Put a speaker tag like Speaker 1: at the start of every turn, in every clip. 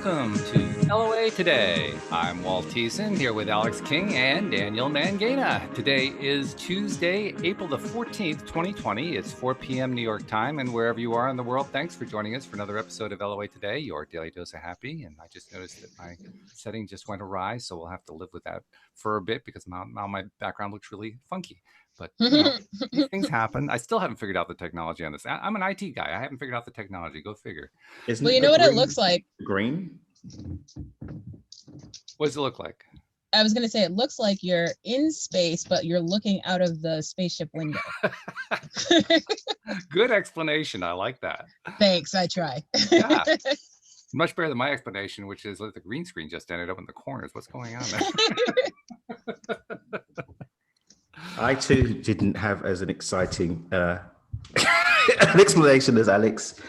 Speaker 1: welcome to LOA Today. I'm Walt Thiessen here with Alex King and Daniel Mangana. Today is Tuesday, April the 14th, 2020. It's 4 p.m. New York time, and wherever you are in the world, thanks for joining us for another episode of LOA Today, your daily dose of happy. And I just noticed that my setting just went awry, so we'll have to live with that for a bit because now my background looks really funky. But these things happen. I still haven't figured out the technology on this. I'm an IT guy. I haven't figured out the technology. Go figure.
Speaker 2: Well, you know what it looks like?
Speaker 3: Green?
Speaker 1: What does it look like?
Speaker 2: I was going to say it looks like you're in space, but you're looking out of the spaceship window.
Speaker 1: Good explanation. I like that.
Speaker 2: Thanks. I try.
Speaker 1: Yeah. Much better than my explanation, which is like the green screen just ended up in the corners. What's going on there?
Speaker 3: I too didn't have as an exciting an explanation as Alex,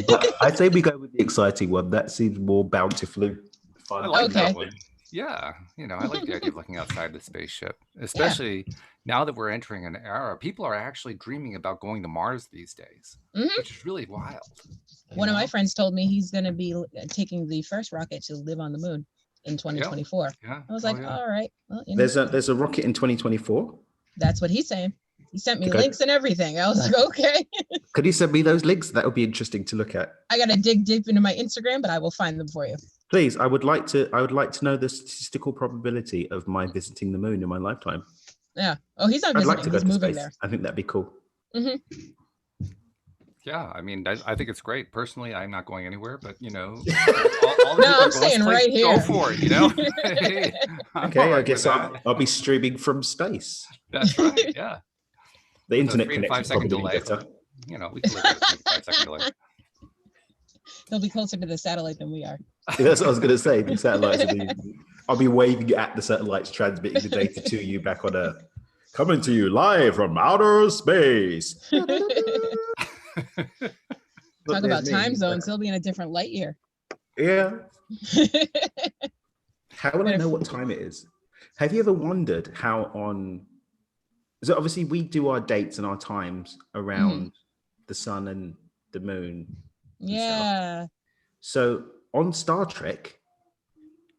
Speaker 3: but I say we go with the exciting one. That seems more bountifully fun.
Speaker 1: I like
Speaker 2: Okay.
Speaker 1: that one. Yeah, I like the idea of looking outside the spaceship, especially now that we're entering an era. People are actually dreaming about going to Mars these days, which is really wild.
Speaker 2: One of my friends told me he's going to be taking the first rocket to live on the moon in 2024.
Speaker 1: Yeah.
Speaker 2: I was like, all right. Well,
Speaker 3: There's a rocket in 2024.
Speaker 2: That's what he's saying. He sent me
Speaker 3: Okay.
Speaker 2: links and everything. I was like, okay.
Speaker 3: Could you send me those links? That would be interesting to look at.
Speaker 2: I got to dig deep into my Instagram, but I will find them for you.
Speaker 3: Please, I would like to know the statistical probability of my visiting the moon in my lifetime.
Speaker 2: Yeah. Oh, he's not
Speaker 3: I'd
Speaker 2: visiting.
Speaker 3: like to go
Speaker 2: He's
Speaker 3: to
Speaker 2: moving
Speaker 3: space.
Speaker 2: there.
Speaker 3: I think that'd be cool.
Speaker 1: Yeah, I mean, I think it's great. Personally, I'm not going anywhere, but all the
Speaker 2: No,
Speaker 1: people
Speaker 2: I'm
Speaker 1: are going,
Speaker 2: staying
Speaker 1: "Please
Speaker 2: right
Speaker 1: Go
Speaker 2: here."
Speaker 1: for it, Hey, I'm
Speaker 3: Okay,
Speaker 1: all
Speaker 3: I
Speaker 1: right
Speaker 3: guess
Speaker 1: with that.
Speaker 3: I'll be streaming from space.
Speaker 1: That's right. Yeah.
Speaker 3: The
Speaker 1: With a
Speaker 3: internet
Speaker 1: 3 to 5
Speaker 3: connection
Speaker 1: second
Speaker 3: probably
Speaker 1: delay.
Speaker 3: better.
Speaker 1: We can live with a 3 to 5 second delay.
Speaker 2: He'll be closer to the satellite than we are.
Speaker 3: That's what I was going to say. The satellites I'll be waving at the satellites, transmitting the data to you back on Earth. Coming to you live from outer space.
Speaker 2: Talk about time zones. He'll be in a different light year.
Speaker 3: Yeah. How will I know what time it is? Have you ever wondered how so obviously we do our dates and our times around the sun and the moon.
Speaker 2: Yeah.
Speaker 3: So on Star Trek,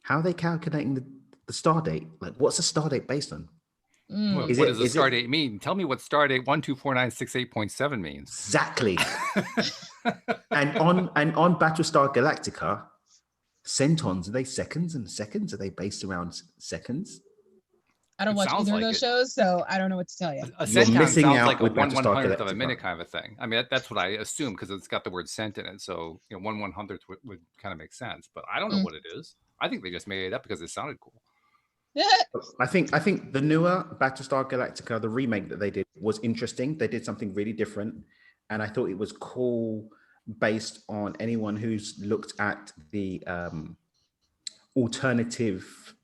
Speaker 3: how are they calculating the star date? Like, what's the star date based on?
Speaker 1: What does the star date mean? Tell me what star date 124968.7 means.
Speaker 3: Exactly. and on Battlestar Galactica, centons, are they seconds? And seconds, are they based around seconds?
Speaker 2: I don't watch either of those shows, so I don't know what to tell you.
Speaker 1: A centon
Speaker 3: missing
Speaker 1: sounds
Speaker 3: out
Speaker 1: like a
Speaker 3: with Battlestar
Speaker 1: 1/100th of a
Speaker 3: Galactica.
Speaker 1: minute kind of a thing. I mean, that's what I assume because it's got the word cent in it. So 1/100th would kind of make sense, but I don't know what it is. I think they just made it up because it sounded cool.
Speaker 3: I think the newer Battlestar Galactica, the remake that they did, was interesting. They did something really different, and I thought it was cool based on anyone who's looked at the alternative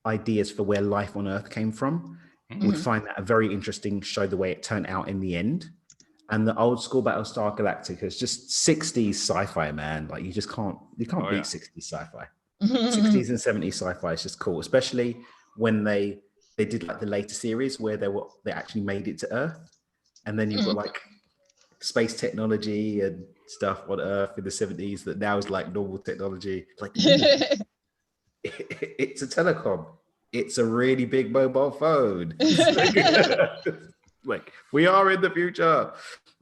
Speaker 3: ideas for where life on Earth came from. Would find that a very interesting show, the way it turned out in the end. And the old school Battlestar Galactica is just 60s sci-fi, man. Like you can't beat 60s sci-fi. 60s and 70s sci-fi is just cool, especially when they did like the later series where they actually made it to Earth, and then you've got like space technology and stuff on Earth in the 70s that now is like normal technology. Like it's a telecom. It's a really big mobile phone. Like we are in the future.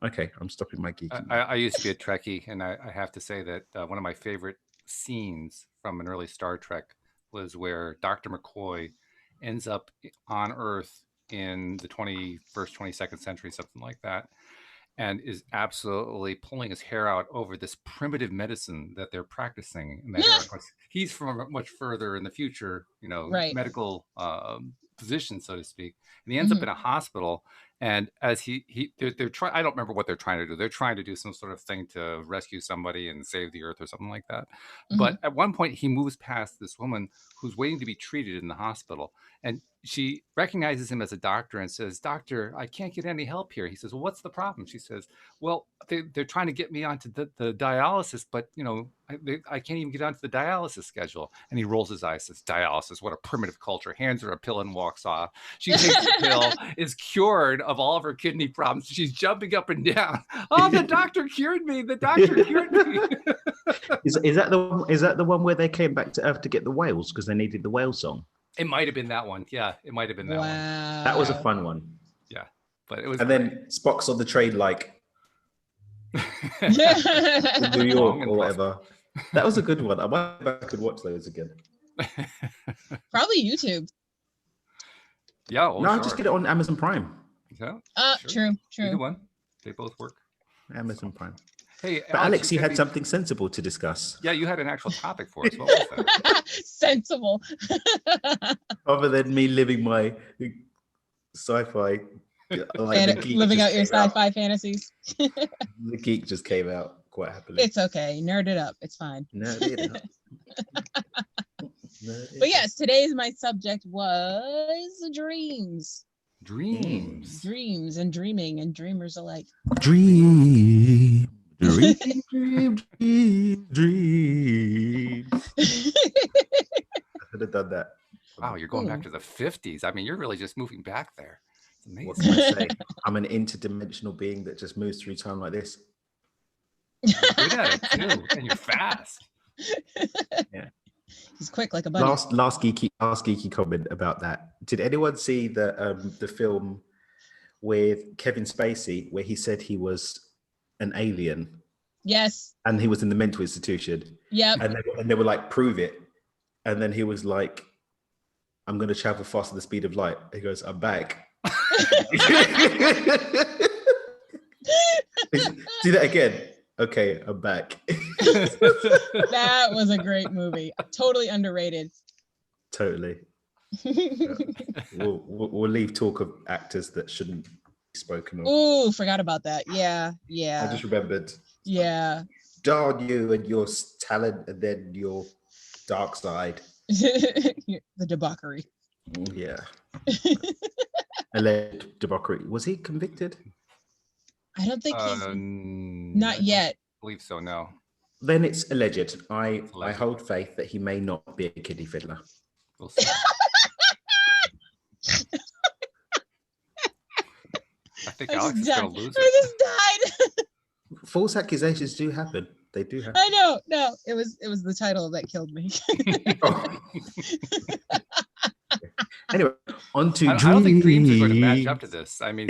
Speaker 3: Okay, I'm stopping my geeking.
Speaker 1: I used to be a Trekkie, and I have to say that one of my favorite scenes from an early Star Trek was where Dr. McCoy ends up on Earth in the 21st, 22nd century, something like that, and is absolutely pulling his hair out over this primitive medicine that they're practicing in that era. Of course, he's from much further in the future, medical position, so to speak. And he ends up in a hospital. And as they're trying, I don't remember what they're trying to do. They're trying to do some sort of thing to rescue somebody and save the Earth or something like that. But at one point, he moves past this woman who's waiting to be treated in the hospital. And she recognizes him as a doctor and says, "Doctor, I can't get any help here." He says, "Well, what's the problem?" She says, "Well, they're trying to get me onto the dialysis, but I can't even get onto the dialysis schedule." And he rolls his eyes, says, "Dialysis, what a primitive culture." Hands her a pill and walks off. She takes the pill, is cured of all of her kidney problems. She's jumping up and down. "Oh, the doctor cured me. The doctor cured me."
Speaker 3: Is that the one where they came back to Earth to get the whales because they needed the whale song?
Speaker 1: It might have been that one. Yeah, it might have been that one.
Speaker 2: Wow.
Speaker 3: That was a fun one.
Speaker 1: Yeah, but it was.
Speaker 3: And then Spock's on the train like
Speaker 2: Yeah.
Speaker 3: in New York
Speaker 1: Long and
Speaker 3: or whatever. That was a good one. I could watch those again.
Speaker 2: Probably YouTube.
Speaker 1: Yeah. Well,
Speaker 3: No,
Speaker 1: sure.
Speaker 3: just get it on Amazon Prime.
Speaker 1: Yeah,
Speaker 2: True.
Speaker 1: Either one. They both work.
Speaker 3: Amazon Prime.
Speaker 1: Hey,
Speaker 3: But Alex, you had
Speaker 1: be-
Speaker 3: something sensible to discuss.
Speaker 1: Yeah, you had an actual topic for us. What was that?
Speaker 2: Sensible.
Speaker 3: Other than me living my sci-fi, like the geek
Speaker 2: Living
Speaker 3: just
Speaker 2: out your
Speaker 3: came out.
Speaker 2: sci-fi fantasies.
Speaker 3: The geek just came out quite happily.
Speaker 2: It's okay. Nerd it up. It's fine.
Speaker 3: Nerd it up.
Speaker 2: But yes, today's my subject was dreams.
Speaker 1: Dreams.
Speaker 2: Dreams and dreaming and dreamers alike.
Speaker 3: Dream. Dream. I should have done that.
Speaker 1: Wow, you're going back to the 50s. I mean, you're really just moving back there. It's amazing.
Speaker 3: What can I say? I'm an interdimensional being that just moves through time like this.
Speaker 1: You're good at it too, and you're fast.
Speaker 2: Yeah. He's quick like a bunny.
Speaker 3: Last geeky comment about that. Did anyone see the film with Kevin Spacey where he said he was an alien?
Speaker 2: Yes.
Speaker 3: And he was in the mental institution.
Speaker 2: Yep.
Speaker 3: And they were like, prove it. And then he was like, I'm going to travel faster than the speed of light. He goes, I'm back. Do that again. Okay, I'm back.
Speaker 2: That was a great movie. Totally underrated.
Speaker 3: Totally. We'll leave talk of actors that shouldn't be spoken of.
Speaker 2: Ooh, forgot about that. Yeah.
Speaker 3: I just remembered.
Speaker 2: Yeah.
Speaker 3: Darn you and your talent and then your dark side.
Speaker 2: The debauchery.
Speaker 3: Yeah. Alleged debauchery. Was he convicted?
Speaker 2: I don't think he's not yet.
Speaker 1: I believe so, no.
Speaker 3: Then it's alleged. I hold faith that he may not be a kiddie fiddler.
Speaker 1: We'll see. I think Alex is going to lose it.
Speaker 2: I just died.
Speaker 3: False accusations do happen. They do happen.
Speaker 2: I know. No, it was the title that killed me.
Speaker 3: Anyway, on to dreams.
Speaker 1: I don't think dreams are going to match up to this. I mean,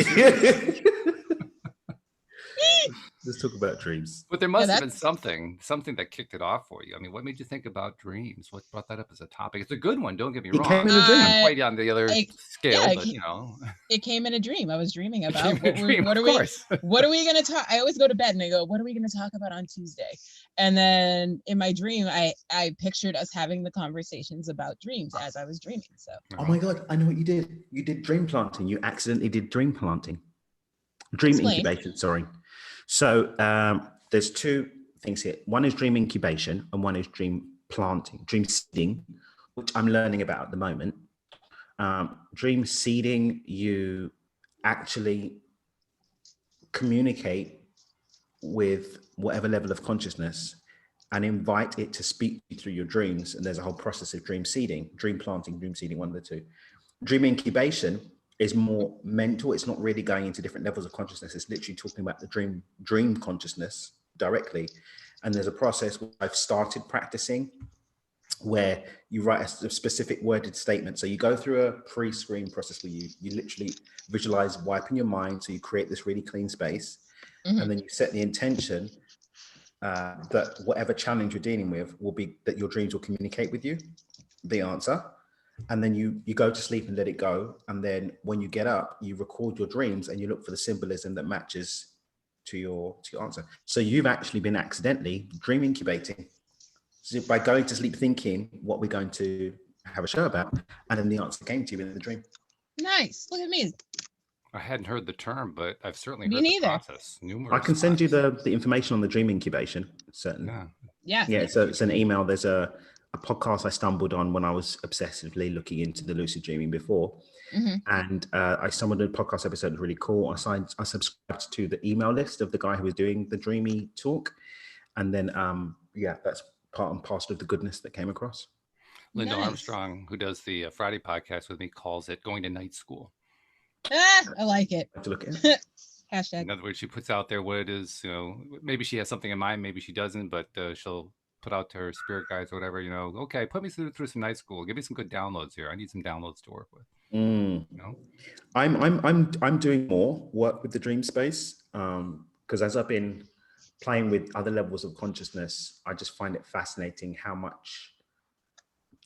Speaker 3: let's talk about dreams.
Speaker 1: but there must have been something that kicked it off for you. I mean, what made you think about dreams? What brought that up as a topic? It's a good one. Don't get me wrong.
Speaker 3: Came in a dream.
Speaker 1: I'm quite on the other scale, but you know,
Speaker 2: it came in a dream. I was dreaming about
Speaker 1: what are
Speaker 2: we going to talk? I always go to bed and I go, what are we going to talk about on Tuesday? And then in my dream, I pictured us having the conversations about dreams as I was dreaming. So,
Speaker 3: oh my God, I know what you did. You did dream planting. You accidentally did dream planting. Dream incubation, sorry. So there's two things here. One is dream incubation and one is dream planting, dream seeding, which I'm learning about at the moment. Dream seeding, you actually communicate with whatever level of consciousness and invite it to speak through your dreams. And there's a whole process of dream seeding, dream planting, dream seeding, one of the two. Dream incubation is more mental. It's not really going into different levels of consciousness. It's literally talking about the dream consciousness directly. And there's a process I've started practicing where you write a specific worded statement. So you go through a pre-screen process where you literally visualize wiping your mind. So you create this really clean space. Mm-hmm. And then you set the intention that whatever challenge you're dealing with will be that your dreams will communicate with you, the answer. And then you go to sleep and let it go. And then when you get up, you record your dreams and you look for the symbolism that matches to your answer. So you've actually been accidentally dream incubating. So by going to sleep thinking what we're going to have a show about, and then the answer came to you in the dream.
Speaker 2: Nice. Look at me.
Speaker 1: I hadn't heard the term, but I've certainly
Speaker 2: Me
Speaker 1: heard
Speaker 2: neither.
Speaker 1: the process. Numerous
Speaker 3: I can send
Speaker 1: times.
Speaker 3: you the information on the dream incubation. Certainly.
Speaker 2: Yeah.
Speaker 3: So it's an email. There's a podcast I stumbled on when I was obsessively looking into the lucid dreaming before. Mm-hmm. And I stumbled on a podcast episode, really cool. I subscribed to the email list of the guy who was doing the dreamy talk. And then, that's part and parcel of the goodness that came across.
Speaker 1: Linda Armstrong, who does the Friday podcast with me, calls it going to night school.
Speaker 2: I like it.
Speaker 3: I have to look at it.
Speaker 2: Hashtag.
Speaker 1: In other words, she puts out there what it is. You know, maybe she has something in mind, maybe she doesn't, but she'll put out to her spirit guides or whatever, okay, put me through some night school. Give me some good downloads here. I need some downloads to work with.
Speaker 3: I'm doing more work with the dream space because as I've been playing with other levels of consciousness, I just find it fascinating how much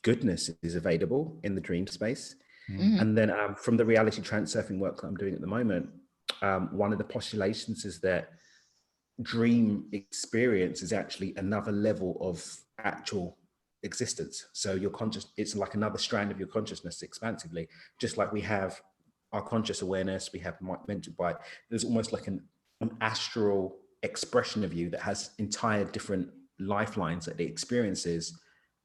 Speaker 3: goodness is available in the dream space. And then from the reality transurfing work that I'm doing at the moment, one of the postulations is that dream experience is actually another level of actual existence. So your conscious, it's like another strand of your consciousness expansively, just like we have our conscious awareness, we have mental bite. There's almost like an astral expression of you that has entire different lifelines that it experiences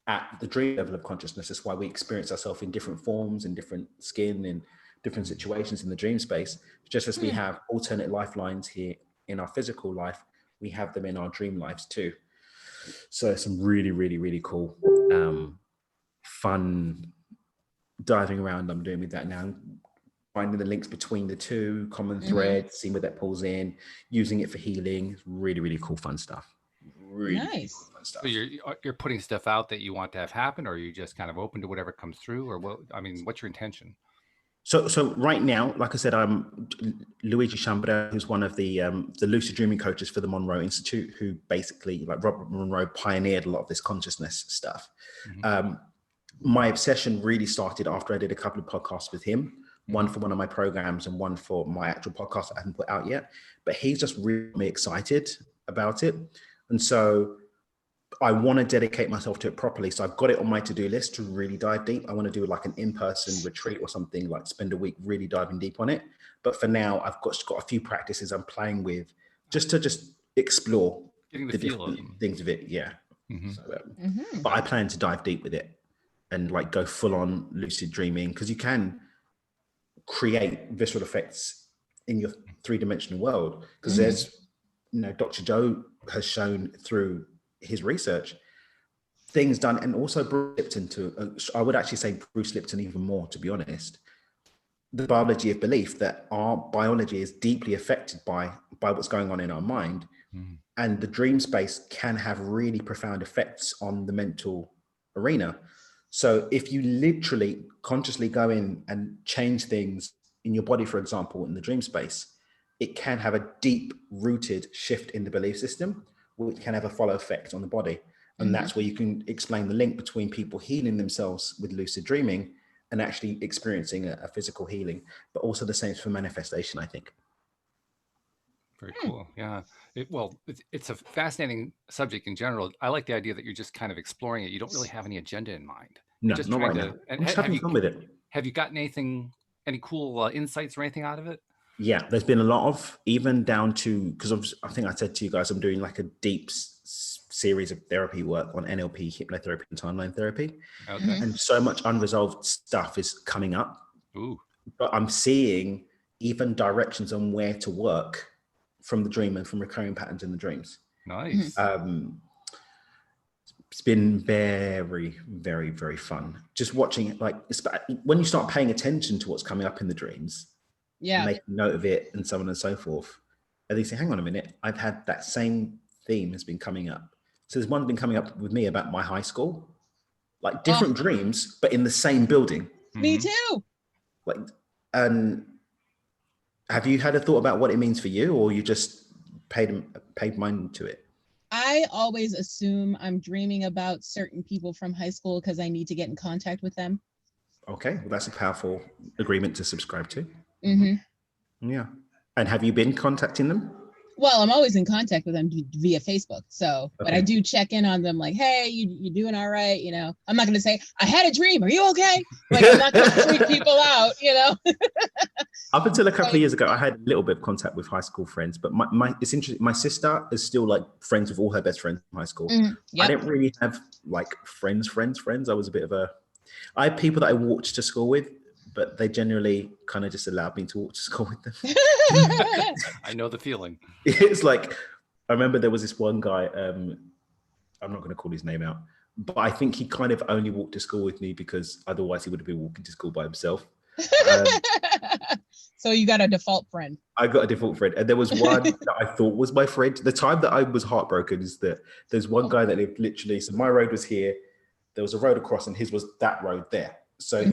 Speaker 3: at the dream level of consciousness. That's why we experience ourselves in different forms, in different skin, in different situations in the dream space. Just as we have alternate lifelines here in our physical life, we have them in our dream lives too. So some really, really, really cool, fun diving around I'm doing with that now, finding the links between the two, common threads, seeing where that pulls in, using it for healing. Really, really cool, fun stuff. Really
Speaker 2: nice.
Speaker 3: Cool, fun stuff.
Speaker 1: So you're putting stuff out that you want to have happen, or are you just kind of open to whatever comes through, or what's your intention?
Speaker 3: So right now, like I said, I'm Luigis Intention, who's one of the lucid dreaming coaches for the Monroe Institute, who basically, like Robert Monroe, pioneered a lot of this consciousness stuff. My obsession really started after I did a couple of podcasts with him, one for one of my programs and one for my actual podcast I haven't put out yet. But he's just really excited about it. And so I want to dedicate myself to it properly. So I've got it on my to-do list to really dive deep. I want to do like an in-person retreat or something, like spend a week really diving deep on it. But for now, I've got a few practices I'm playing with just to explore the different things of it. Yeah. But I plan to dive deep with it and like go full on lucid dreaming, because you can create visceral effects in your three-dimensional world. Because there's, Dr. Joe has shown through his research things done, and also Bruce Lipton I would actually say Bruce Lipton even more, to be honest, the biology of belief that our biology is deeply affected by what's going on in our mind. And the dream space can have really profound effects on the mental arena. So if you literally consciously go in and change things in your body, for example, in the dream space, it can have a deep rooted shift in the belief system, which can have a follow effect on the body. And that's where you can explain the link between people healing themselves with lucid dreaming and actually experiencing a physical healing, but also the same for manifestation, I think.
Speaker 1: Very cool. Yeah. It's a fascinating subject in general. I like the idea that you're just kind of exploring it. You don't really have any agenda in mind.
Speaker 3: No,
Speaker 1: just
Speaker 3: not right now. I'm just having fun with it.
Speaker 1: Have you gotten any cool insights or anything out of it?
Speaker 3: Yeah, there's been a lot of, even down to, because I think I said to you guys, I'm doing like a deep series of therapy work on NLP, hypnotherapy, and timeline therapy. Okay. And so much unresolved stuff is coming up.
Speaker 1: Ooh.
Speaker 3: But I'm seeing even directions on where to work from the dream and from recurring patterns in the dreams.
Speaker 1: Nice.
Speaker 3: It's been very, very, very fun. Just watching it, like when you start paying attention to what's coming up in the dreams, make note of it and so on and so forth. And they say, hang on a minute, I've had that same theme has been coming up. So there's one been coming up with me about my high school, like different dreams, but in the same building.
Speaker 2: Me too.
Speaker 3: Like, have you had a thought about what it means for you, or you just paid mind to it?
Speaker 2: I always assume I'm dreaming about certain people from high school because I need to get in contact with them.
Speaker 3: Okay, well, that's a powerful agreement to subscribe to.
Speaker 2: Mm-hmm.
Speaker 3: Yeah. And have you been contacting them?
Speaker 2: Well, I'm always in contact with them via Facebook. So, but I do check in on them like, hey, you doing all right? You know, I'm not going to say, I had a dream. Are you okay? Like, I'm not going to freak people out, you know?
Speaker 3: Up until a couple of years ago, I had a little bit of contact with high school friends, but it's interesting. My sister is still like friends with all her best friends from high school. Yep. I didn't really have like friends. I was a bit of I had people that I walked to school with, but they generally kind of just allowed me to walk to school with them.
Speaker 1: I know the feeling.
Speaker 3: It's like, I remember there was this one guy, I'm not going to call his name out, but I think he kind of only walked to school with me because otherwise he would have been walking to school by himself.
Speaker 2: So you got a default friend.
Speaker 3: I got a default friend, and there was one that I thought was my friend. The time that I was heartbroken is that there's one guy that lived literally. So my road was here. There was a road across, and his was that road there. So,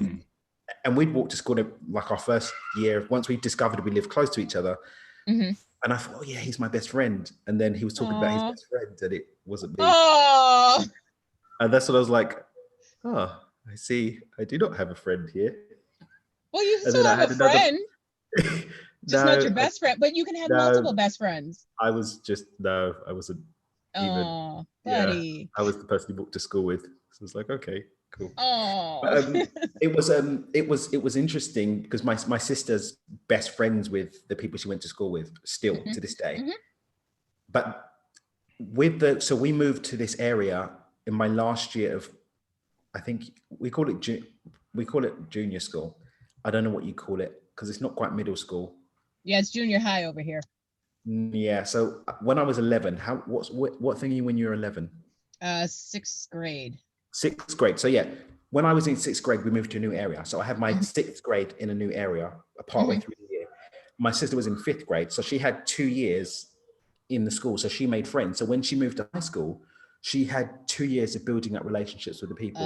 Speaker 3: and we'd walked to school like our first year. Once we discovered we lived close to each other, and I thought, oh yeah, he's my best friend. And then he was talking about his best friend, and it wasn't me.
Speaker 2: Oh.
Speaker 3: And that's what I was like. Oh, I see. I do not have a friend here.
Speaker 2: Well, you still have a friend. Just not your best friend, but you can have multiple best friends.
Speaker 3: I wasn't
Speaker 2: Oh, buddy.
Speaker 3: Yeah, I was the person he walked to school with. So I was like, okay, cool.
Speaker 2: Oh.
Speaker 3: It was interesting because my sister's best friends with the people she went to school with still to this day. But so we moved to this area in my last year of, I think we call it junior school. I don't know what you call it because it's not quite middle school.
Speaker 2: Yeah, it's junior high over here.
Speaker 3: Yeah. So when I was 11, what thing are you when you're 11?
Speaker 2: 6th grade.
Speaker 3: 6th grade. So yeah, when I was in 6th grade, we moved to a new area. So I had my 6th grade in a new area, partway through the year. My sister was in 5th grade, so she had 2 years in the school. So she made friends. So when she moved to high school, she had 2 years of building up relationships with the people.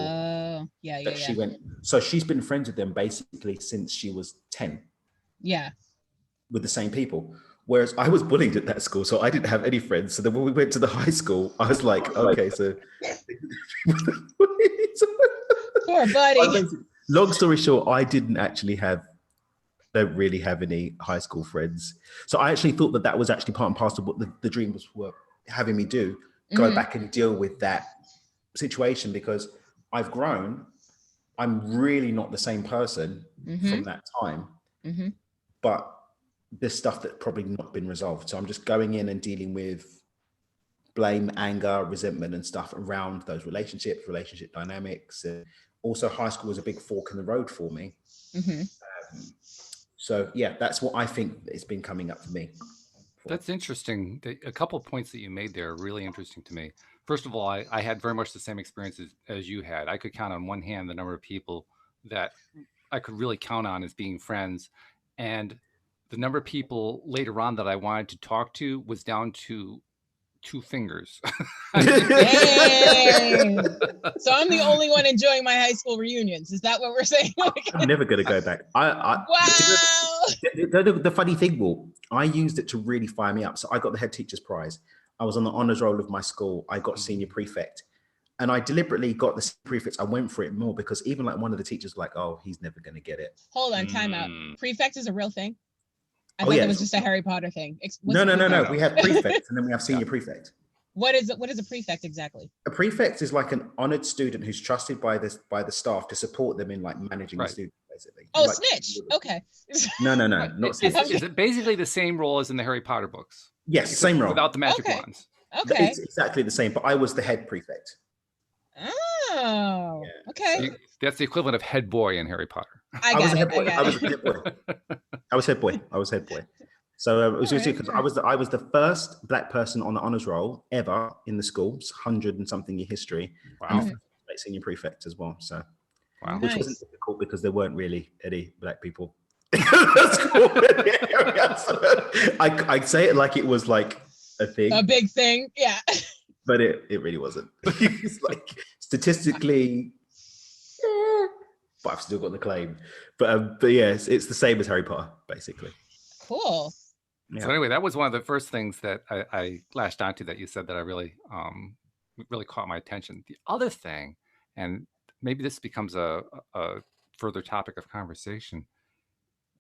Speaker 2: She
Speaker 3: went. So she's been friends with them basically since she was 10.
Speaker 2: Yeah.
Speaker 3: With the same people. Whereas I was bullied at that school, so I didn't have any friends. So then when we went to the high school, I was like, okay, so
Speaker 2: poor buddy.
Speaker 3: Long story short, I don't really have any high school friends. So I actually thought that was actually part and parcel of what the dreams were having me do. Go back and deal with that situation because I've grown. I'm really not the same person from that time. But there's stuff that's probably not been resolved. So I'm just going in and dealing with blame, anger, resentment and stuff around those relationship dynamics. And also high school was a big fork in the road for me. So yeah, that's what I think it's been coming up for me.
Speaker 1: That's interesting. A couple of points that you made there are really interesting to me. First of all, I had very much the same experiences as you had. I could count on one hand the number of people that I could really count on as being friends. And the number of people later on that I wanted to talk to was down to 2 fingers.
Speaker 2: So I'm the only one enjoying my high school reunions. Is that what we're saying?
Speaker 3: I'm never going to go back.
Speaker 2: Wow.
Speaker 3: The funny thing, Will, I used it to really fire me up. So I got the head teacher's prize. I was on the honors roll of my school. I got senior prefect. And I deliberately got the prefects. I went for it more because even like one of the teachers was like, oh, he's never going to get it.
Speaker 2: Hold on, time out. Prefect is a real thing? I thought it was just a Harry Potter thing.
Speaker 3: No. We have prefects and then we have senior prefect.
Speaker 2: What is a prefect exactly?
Speaker 3: A prefect is like an honored student who's trusted by the staff to support them in like managing the student, basically.
Speaker 2: Oh,
Speaker 3: like,
Speaker 2: snitch. Okay.
Speaker 3: No, not snitch.
Speaker 1: Is it basically the same role as in the Harry Potter books?
Speaker 3: Yes, same role.
Speaker 1: Without the magic wands.
Speaker 2: Okay.
Speaker 3: It's exactly the same, but I was the head prefect.
Speaker 2: Oh, okay.
Speaker 1: So that's the equivalent of head boy in Harry Potter.
Speaker 3: I was head boy. So it was usually because I was the first Black person on the honors roll ever in the school. It's 100 and something year history.
Speaker 1: Wow.
Speaker 3: And the first senior prefect as well. So, which wasn't difficult because there weren't really any Black people. I'd say it like it was like a thing,
Speaker 2: a big thing, yeah.
Speaker 3: But it really wasn't. It's like statistically, but I've still got the claim. But yes, it's the same as Harry Potter, basically.
Speaker 2: Cool.
Speaker 1: Yeah. So anyway, that was one of the first things that I latched onto that you said that I really caught my attention. The other thing, and maybe this becomes a further topic of conversation,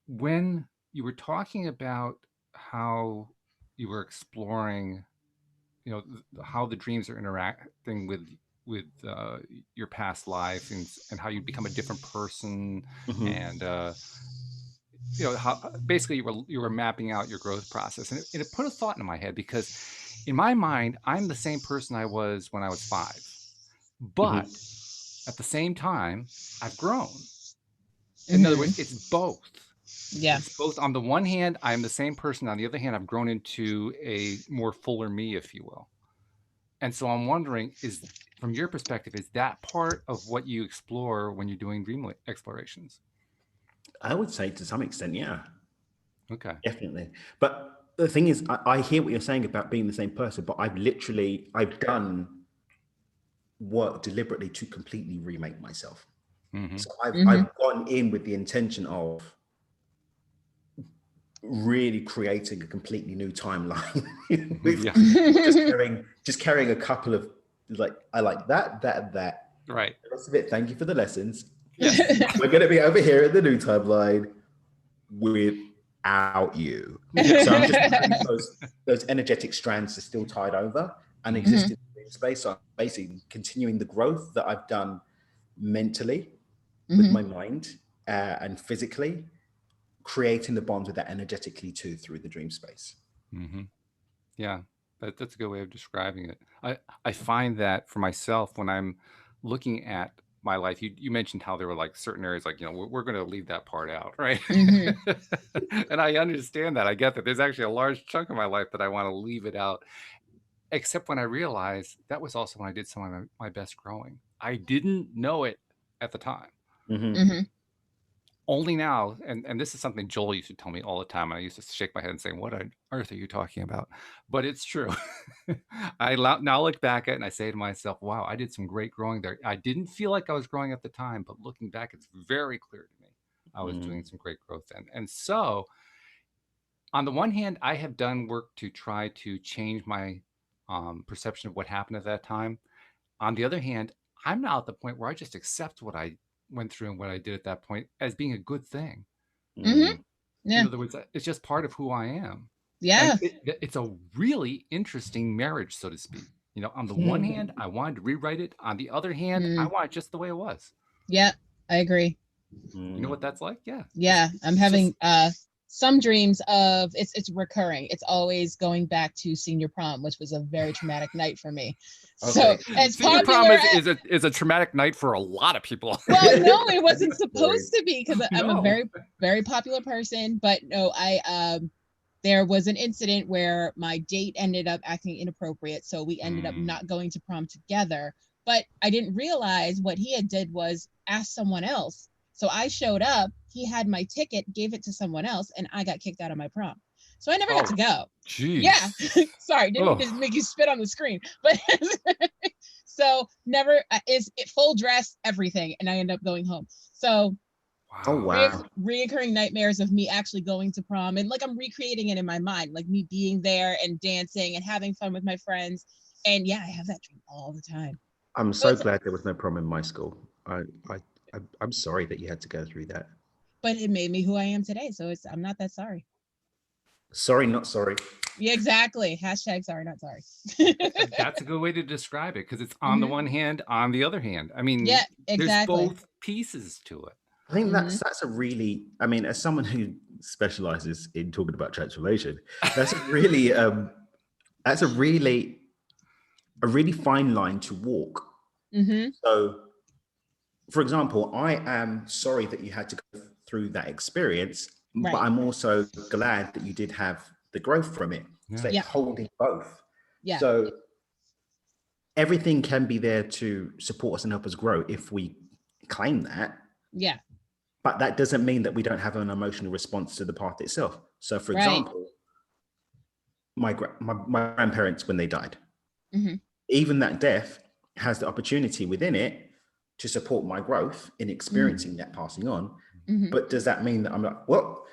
Speaker 1: when you were talking about how you were exploring, how the dreams are interacting with your past life and how you become a different person, and how basically you were mapping out your growth process, and it put a thought in my head, because in my mind I'm the same person I was when I was 5, but at the same time I've grown. In other words, it's both.
Speaker 2: Yeah.
Speaker 1: It's both. On the one hand, I'm the same person. On the other hand, I've grown into a more fuller me, if you will. And so I'm wondering, from your perspective, is that part of what you explore when you're doing dream explorations?
Speaker 3: I would say to some extent, yeah.
Speaker 1: Okay.
Speaker 3: Definitely. But the thing is, I hear what you're saying about being the same person, but I've done work deliberately to completely remake myself.
Speaker 1: Mm-hmm.
Speaker 3: So I've gone in with the intention of really creating a completely new timeline with
Speaker 1: Yeah.
Speaker 3: just carrying a couple of, like, I like that, and that.
Speaker 1: Right.
Speaker 3: The rest of it, thank you for the lessons.
Speaker 1: Yes.
Speaker 3: We're going to be over here in the new timeline without you.
Speaker 1: Yeah.
Speaker 3: So I'm just having those energetic strands are still tied over and exist in space. So I'm basically continuing the growth that I've done mentally with my mind and physically, creating the bonds with that energetically too through the dream space.
Speaker 1: Mm-hmm. Yeah, that's a good way of describing it. I find that for myself when I'm looking at my life, you mentioned how there were like certain areas, like, we're going to leave that part out, right? And I understand that. I get that. There's actually a large chunk of my life that I want to leave it out, except when I realized that was also when I did some of my best growing. I didn't know it at the time. Only now, and this is something Joel used to tell me all the time, and I used to shake my head and say, what on earth are you talking about? But it's true. I now look back at it and I say to myself, wow, I did some great growing there. I didn't feel like I was growing at the time, but looking back, it's very clear to me I was doing some great growth then. And so on the one hand, I have done work to try to change my perception of what happened at that time. On the other hand, I'm now at the point where I just accept what I went through and what I did at that point as being a good thing.
Speaker 2: Yeah.
Speaker 1: In other words, it's just part of who I am.
Speaker 2: Yeah.
Speaker 1: And it's a really interesting marriage, so to speak. On the one hand, I wanted to rewrite it. On the other hand, I want it just the way it was.
Speaker 2: Yeah, I agree.
Speaker 1: You know what that's like? Yeah.
Speaker 2: Yeah, I'm having some dreams of it's recurring. It's always going back to senior prom, which was a very traumatic night for me. So as
Speaker 1: senior
Speaker 2: popular
Speaker 1: prom is a traumatic night for a lot of people.
Speaker 2: Well, no, it wasn't supposed to be, because I'm
Speaker 1: No.
Speaker 2: a very, very popular person. But no, there was an incident where my date ended up acting inappropriate, so we ended up not going to prom together. But I didn't realize what he had did was ask someone else. So I showed up, he had my ticket, gave it to someone else, and I got kicked out of my prom. So I never got to go.
Speaker 1: Geez.
Speaker 2: Yeah. Sorry, didn't mean to make you spit on the screen. But so never is it full dress, everything, and I end up going home. So reoccurring nightmares of me actually going to prom, and like I'm recreating it in my mind, like me being there and dancing and having fun with my friends. And yeah, I have that dream all the time.
Speaker 3: I'm so glad there was no prom in my school. I'm sorry that you had to go through that.
Speaker 2: But it made me who I am today, so I'm not that sorry.
Speaker 3: Sorry, not sorry.
Speaker 2: Yeah, exactly. Hashtag sorry, not sorry.
Speaker 1: That's a good way to describe it, because it's on the one hand, on the other hand. I mean,
Speaker 2: yeah, exactly.
Speaker 1: There's both pieces to it.
Speaker 3: I think that's a really, I mean, as someone who specializes in talking about transformation, that's a really fine line to walk. So, for example, I am sorry that you had to go through that experience, but I'm also glad that you did have the growth from it. It's like holding both. So everything can be there to support us and help us grow if we claim that.
Speaker 2: Yeah.
Speaker 3: But that doesn't mean that we don't have an emotional response to the path itself. So, for example, my grandparents, when they died, even that death has the opportunity within it to support my growth in experiencing that passing on. But does that mean that I'm like, well,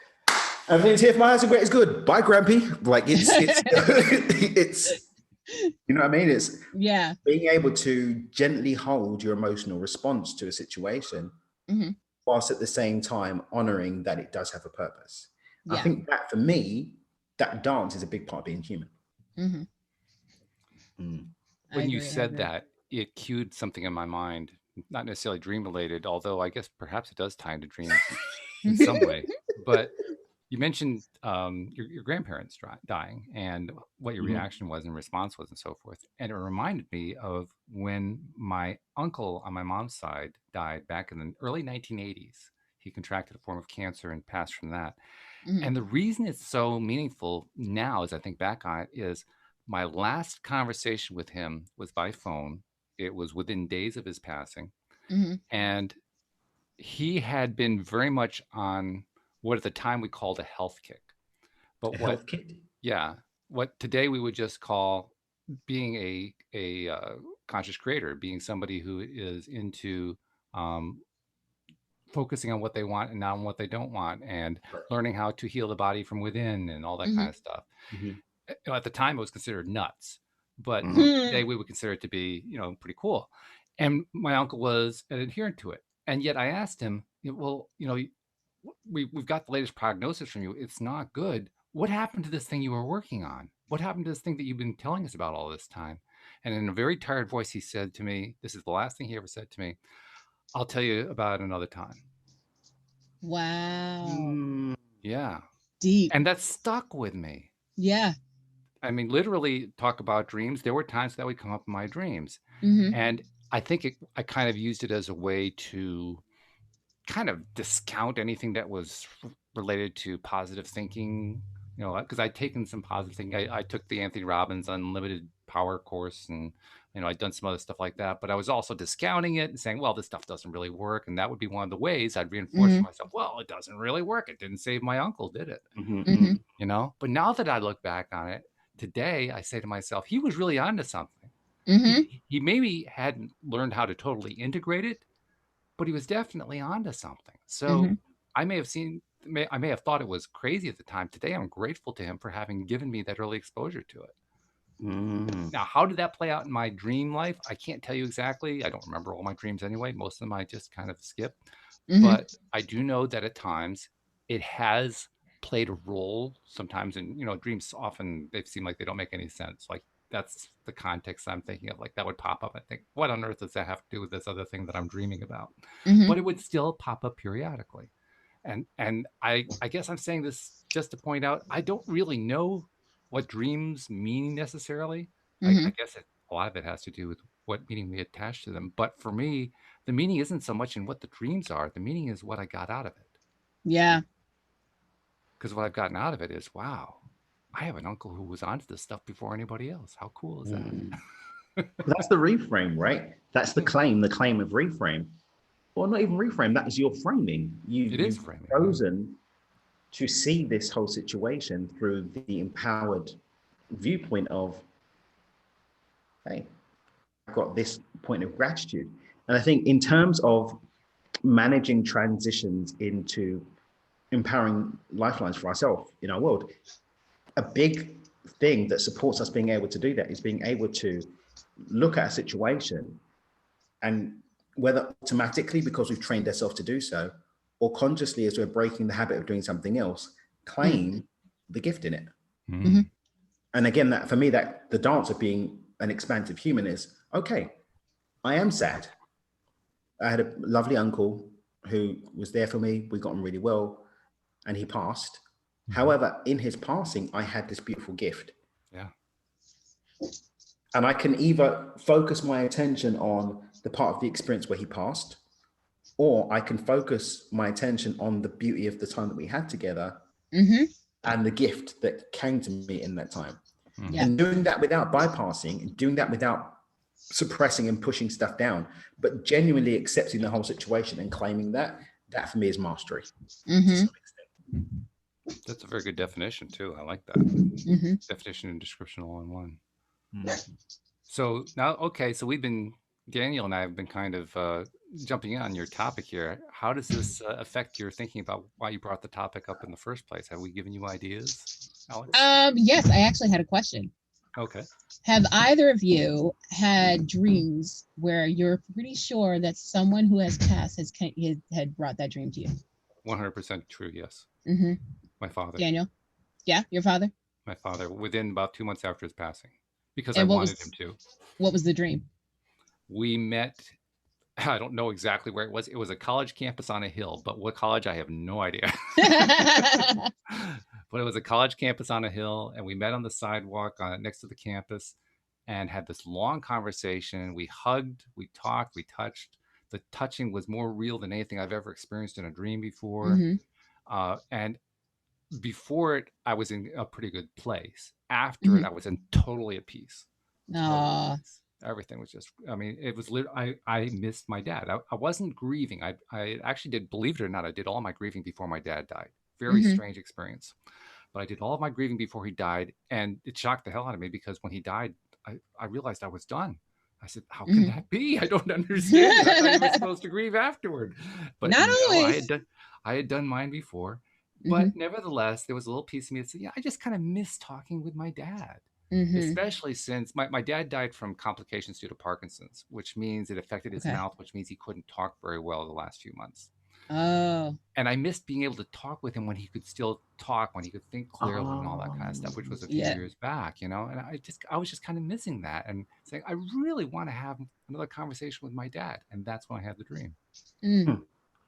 Speaker 3: everything's here for my highest and greatest good. Bye, Grampy. Like it's you know what I mean? It's being able to gently hold your emotional response to a situation, whilst at the same time honoring that it does have a purpose. I think that for me, that dance is a big part of being human.
Speaker 1: When you said that, it cued something in my mind, not necessarily dream related, although I guess perhaps it does tie into dreams in some way. But you mentioned your grandparents dying and what your reaction was and response was and so forth. And it reminded me of when my uncle on my mom's side died back in the early 1980s. He contracted a form of cancer and passed from that. And the reason it's so meaningful now, as I think back on it, is my last conversation with him was by phone. It was within days of his passing. And he had been very much on what at the time we called a health kick. But
Speaker 3: A
Speaker 1: what,
Speaker 3: health kit.
Speaker 1: yeah, what today we would just call being a conscious creator, being somebody who is into um, focusing on what they want and not on what they don't want, and learning how to heal the body from within and all that kind of stuff. At the time, it was considered nuts, but today we would consider it to be, pretty cool. And my uncle was an adherent to it. And yet I asked him, well, we've got the latest prognosis from you. It's not good. What happened to this thing you were working on? What happened to this thing that you've been telling us about all this time? And in a very tired voice, he said to me, this is the last thing he ever said to me, I'll tell you about it another time.
Speaker 2: Wow.
Speaker 1: Yeah.
Speaker 2: Deep.
Speaker 1: And that stuck with me.
Speaker 2: Yeah.
Speaker 1: I mean, literally talk about dreams. There were times that would come up in my dreams. And I think I kind of used it as a way to kind of discount anything that was related to positive thinking, because I'd taken some positive thinking. I took the Anthony Robbins Unlimited Power course, and I'd done some other stuff like that. But I was also discounting it and saying, well, this stuff doesn't really work. And that would be one of the ways I'd reinforce to myself, well, it doesn't really work. It didn't save my uncle, did it? But now that I look back on it today, I say to myself, he was really onto something. He maybe hadn't learned how to totally integrate it, but he was definitely onto something. So I may have thought it was crazy at the time. Today, I'm grateful to him for having given me that early exposure to it. Now, how did that play out in my dream life? I can't tell you exactly. I don't remember all my dreams anyway. Most of them I just kind of skip. But I do know that at times it has played a role sometimes in, dreams. Often they seem like they don't make any sense. Like, that's the context I'm thinking of. Like, that would pop up. I think, what on earth does that have to do with this other thing that I'm dreaming about? But it would still pop up periodically. And I guess I'm saying this just to point out, I don't really know what dreams mean necessarily. I guess a lot of it has to do with what meaning we attach to them. But for me, the meaning isn't so much in what the dreams are. The meaning is what I got out of it.
Speaker 2: Yeah.
Speaker 1: Because what I've gotten out of it is, wow, I have an uncle who was onto this stuff before anybody else. How cool is that?
Speaker 3: That's the reframe, right? That's the claim of reframe. Well, not even reframe, that is your framing. You've
Speaker 1: framing.
Speaker 3: chosen to see this whole situation through the empowered viewpoint of, hey, I've got this point of gratitude. And I think in terms of managing transitions into empowering lifelines for ourselves in our world, a big thing that supports us being able to do that is being able to look at a situation, and whether automatically because we've trained ourselves to do so, or consciously as we're breaking the habit of doing something else, claim the gift in it. And again, that for me, that the dance of being an expansive human is, okay, I am sad. I had a lovely uncle who was there for me. We got on really well, and he passed. However, in his passing, I had this beautiful gift.
Speaker 1: Yeah.
Speaker 3: And I can either focus my attention on the part of the experience where he passed, or I can focus my attention on the beauty of the time that we had together and the gift that came to me in that time. And doing that without bypassing, and doing that without suppressing and pushing stuff down, but genuinely accepting the whole situation and claiming that for me is mastery. To some extent.
Speaker 1: That's a very good definition too. I like that. Definition and description all in one. So now, okay, so Daniel and I have been kind of jumping in on your topic here. How does this affect your thinking about why you brought the topic up in the first place? Have we given you ideas, Alyx?
Speaker 2: Yes, I actually had a question.
Speaker 1: Okay.
Speaker 2: Have either of you had dreams where you're pretty sure that someone who has passed had brought that dream to you?
Speaker 1: 100% true, yes. My father.
Speaker 2: Daniel? Yeah, your father?
Speaker 1: My father, within about 2 months after his passing, because
Speaker 2: And
Speaker 1: I wanted him to.
Speaker 2: What was the dream?
Speaker 1: We met, I don't know exactly where it was. It was a college campus on a hill, but what college, I have no idea. But it was a college campus on a hill, and we met on the sidewalk next to the campus and had this long conversation. We hugged, we talked, we touched. The touching was more real than anything I've ever experienced in a dream before. And before it, I was in a pretty good place. After it, I was in totally at peace. Everything was just, I mean, it was literally, I missed my dad. I wasn't grieving. I actually did, believe it or not, I did all my grieving before my dad died. Very strange experience. but I did all of my grieving before he died, and it shocked the hell out of me because when he died, I realized I was done. I said, how can that be? I don't understand it. I thought you were supposed to grieve afterward. But
Speaker 2: Not
Speaker 1: no,
Speaker 2: always.
Speaker 1: I had done mine before. But nevertheless, there was a little piece of me that said, yeah, I just kind of miss talking with my dad. Especially since my dad died from complications due to Parkinson's, which means it affected his mouth, which means he couldn't talk very well the last few months.
Speaker 2: Oh.
Speaker 1: And I missed being able to talk with him when he could still talk, when he could think clearly and all that kind of stuff, which was a few years back, you know. And I was just kind of missing that and saying, I really want to have another conversation with my dad. And that's when I had the dream.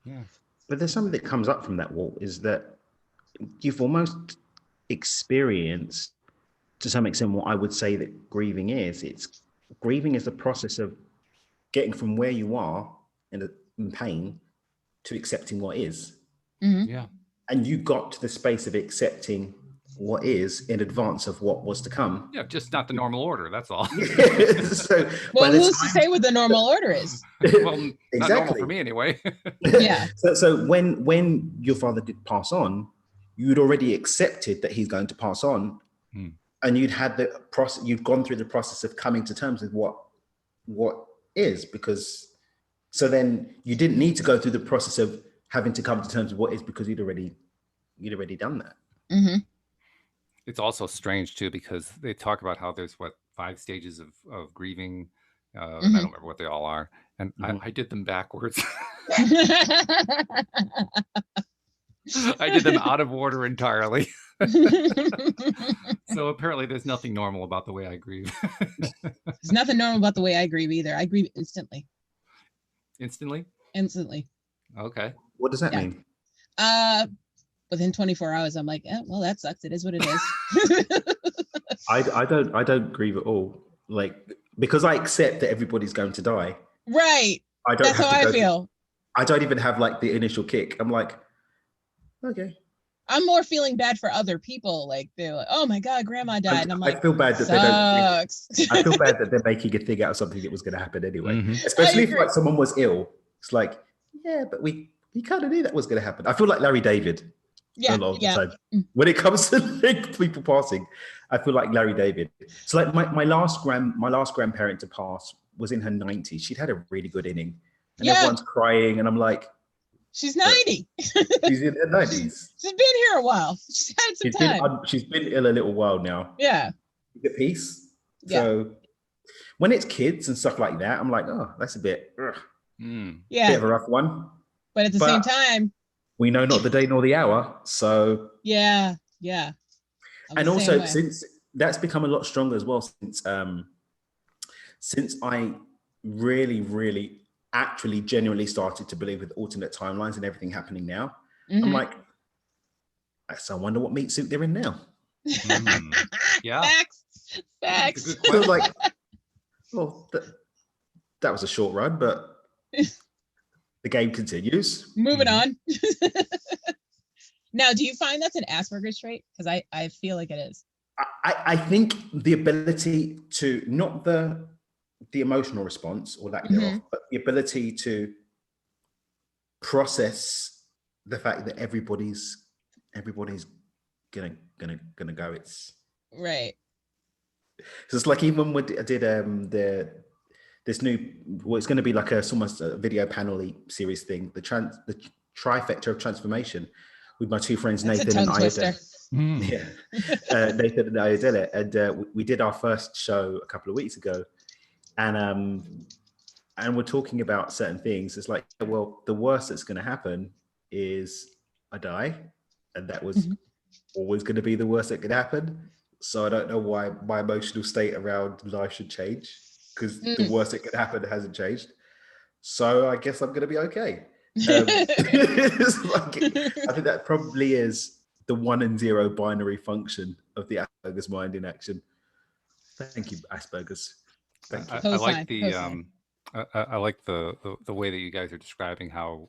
Speaker 1: Yeah.
Speaker 3: But there's something that comes up from that, Walt, is that you've almost experienced, to some extent, what I would say that grieving is. Grieving is the process of getting from where you are in pain to accepting what is.
Speaker 1: Yeah.
Speaker 3: And you got to the space of accepting what is in advance of what was to come.
Speaker 1: Yeah, just not the normal order. That's all.
Speaker 3: So,
Speaker 2: well, who's to say what the normal order is?
Speaker 1: Well,
Speaker 3: exactly.
Speaker 1: Not normal for me anyway.
Speaker 2: Yeah.
Speaker 3: So when your father did pass on, you'd already accepted that he's going to pass on, and you'd had the process. You'd gone through the process of coming to terms with what is, because so then you didn't need to go through the process of having to come to terms with what is, because you'd already done that.
Speaker 1: It's also strange too, because they talk about how there's 5 stages of grieving. I don't remember what they all are, and I did them backwards. I did them out of order entirely. So apparently there's nothing normal about the way I grieve.
Speaker 2: There's nothing normal about the way I grieve either. I grieve instantly.
Speaker 1: Instantly?
Speaker 2: Instantly.
Speaker 1: Okay.
Speaker 3: What does that mean?
Speaker 2: Within 24 hours, I'm like, well, that sucks. It is what it is.
Speaker 3: I don't grieve at all. Like, because I accept that everybody's going to die.
Speaker 2: Right.
Speaker 3: I don't.
Speaker 2: That's how I feel.
Speaker 3: I don't even have like the initial kick. I'm like, okay.
Speaker 2: I'm more feeling bad for other people. Like they're like, oh my God, grandma died. And I'm like,
Speaker 3: I feel bad that
Speaker 2: sucks.
Speaker 3: they don't. I feel bad that they're making a thing out of something that was going to happen anyway. Especially if like someone was ill. It's like, yeah, but we kind of knew that was going to happen. I feel like Larry David. A lot of the time. When it comes to like, people passing, I feel like Larry David. So like my last grandparent to pass was in her 90s. She'd had a really good inning, and everyone's crying, and I'm like,
Speaker 2: she's 90.
Speaker 3: She's in her 90s.
Speaker 2: She's been here a while. She's had some time.
Speaker 3: She's been ill a little while now.
Speaker 2: Yeah.
Speaker 3: At peace. So when it's kids and stuff like that, I'm like, oh, that's a bit, bit of a rough one.
Speaker 2: But at the same time,
Speaker 3: we know not the day nor the hour. So
Speaker 2: yeah.
Speaker 3: And also, since that's become a lot stronger as well, since I really, really actually genuinely started to believe with alternate timelines and everything happening now, I'm like, so I wonder what meat suit they're in now.
Speaker 1: Yeah.
Speaker 2: Facts.
Speaker 3: So like, well, that was a short run, but the game continues.
Speaker 2: Moving on. Now, do you find that's an Asperger's trait? Because I feel like it is.
Speaker 3: I think the ability to, not the emotional response or lack thereof, but the ability to process the fact that everybody's gonna go. It's
Speaker 2: right.
Speaker 3: So it's like even when I did this new, well, it's going to be like it's almost a video panel series thing, the trifecta of transformation, with my two friends,
Speaker 2: That's
Speaker 3: Nathan and
Speaker 2: Ayodele.
Speaker 3: Nathan and Ayodele, and we did our first show a couple of weeks ago, and we're talking about certain things. It's like, well, the worst that's going to happen is I die, and that was always going to be the worst that could happen. So I don't know why my emotional state around life should change, because the worst that could happen hasn't changed. So I guess I'm going to be okay. It's like, I think that probably is the 1 and 0 binary function of the Asperger's mind in action. Thank you, Asperger's. Thank you.
Speaker 1: I like I like the way that you guys are describing how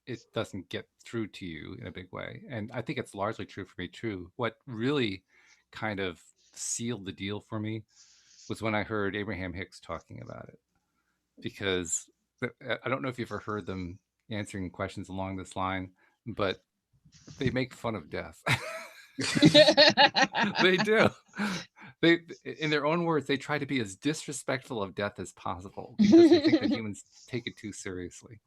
Speaker 1: it doesn't get through to you in a big way, and I think it's largely true for me too. What really kind of sealed the deal for me was when I heard Abraham Hicks talking about it, because I don't know if you've ever heard them answering questions along this line, but they make fun of death. They do. They, in their own words, they try to be as disrespectful of death as possible because they think that humans take it too seriously.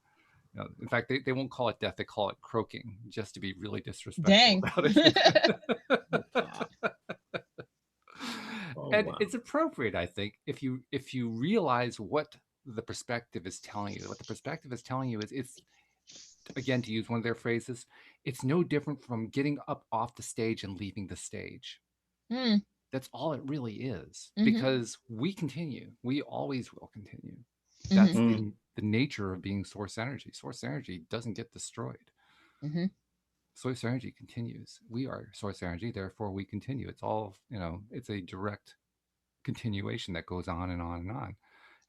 Speaker 1: You know, in fact, they won't call it death; they call it croaking, just to be really disrespectful
Speaker 2: Dang.
Speaker 1: about it.
Speaker 3: Oh,
Speaker 1: And
Speaker 3: wow.
Speaker 1: it's appropriate, I think, if you realize what the perspective is telling you. What the perspective is telling you is, it's, again, to use one of their phrases, it's no different from getting up off the stage and leaving the stage.
Speaker 2: Mm.
Speaker 1: That's all it really is,
Speaker 2: Mhm.
Speaker 1: because we continue. We always will continue. That's
Speaker 2: Mhm.
Speaker 1: the nature of being source energy. Source energy doesn't get destroyed.
Speaker 2: Mhm.
Speaker 1: Source energy continues. We are source energy, therefore we continue. It's all, you know, it's a direct continuation that goes on and on and on.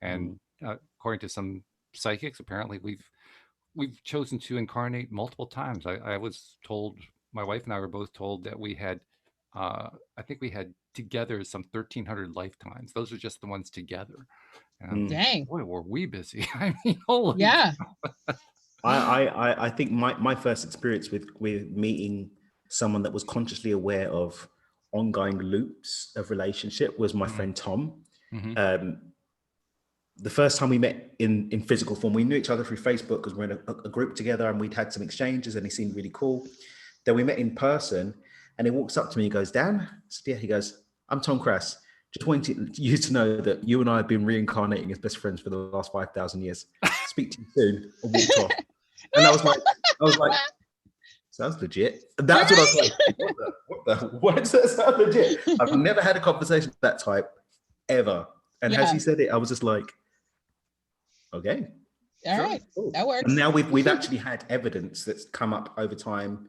Speaker 1: And according to some psychics, apparently we've chosen to incarnate multiple times. I was told, my wife and I were both told, that we had, I think we had together some 1,300 lifetimes. Those are just the ones together.
Speaker 2: Dang.
Speaker 1: Boy, were we busy. I mean, holy.
Speaker 2: Yeah.
Speaker 3: I think my first experience with meeting someone that was consciously aware of ongoing loops of relationship was my friend Tom. The first time we met in physical form, we knew each other through Facebook because we're in a group together, and we'd had some exchanges, and he seemed really cool. Then we met in person, and he walks up to me, he goes, "Dan?" I said, "Yeah." He goes, "I'm Tom Crass. Just wanted you to know that you and I have been reincarnating as best friends for the last 5,000 years. Speak to you soon." And walked off. And I was like, sounds legit. And that's what I was like, what does that sound legit? I've never had a conversation of that type ever. And as he said it, I was just like, okay.
Speaker 2: All right.
Speaker 3: Cool.
Speaker 2: That works.
Speaker 3: And now we've actually had evidence that's come up over time,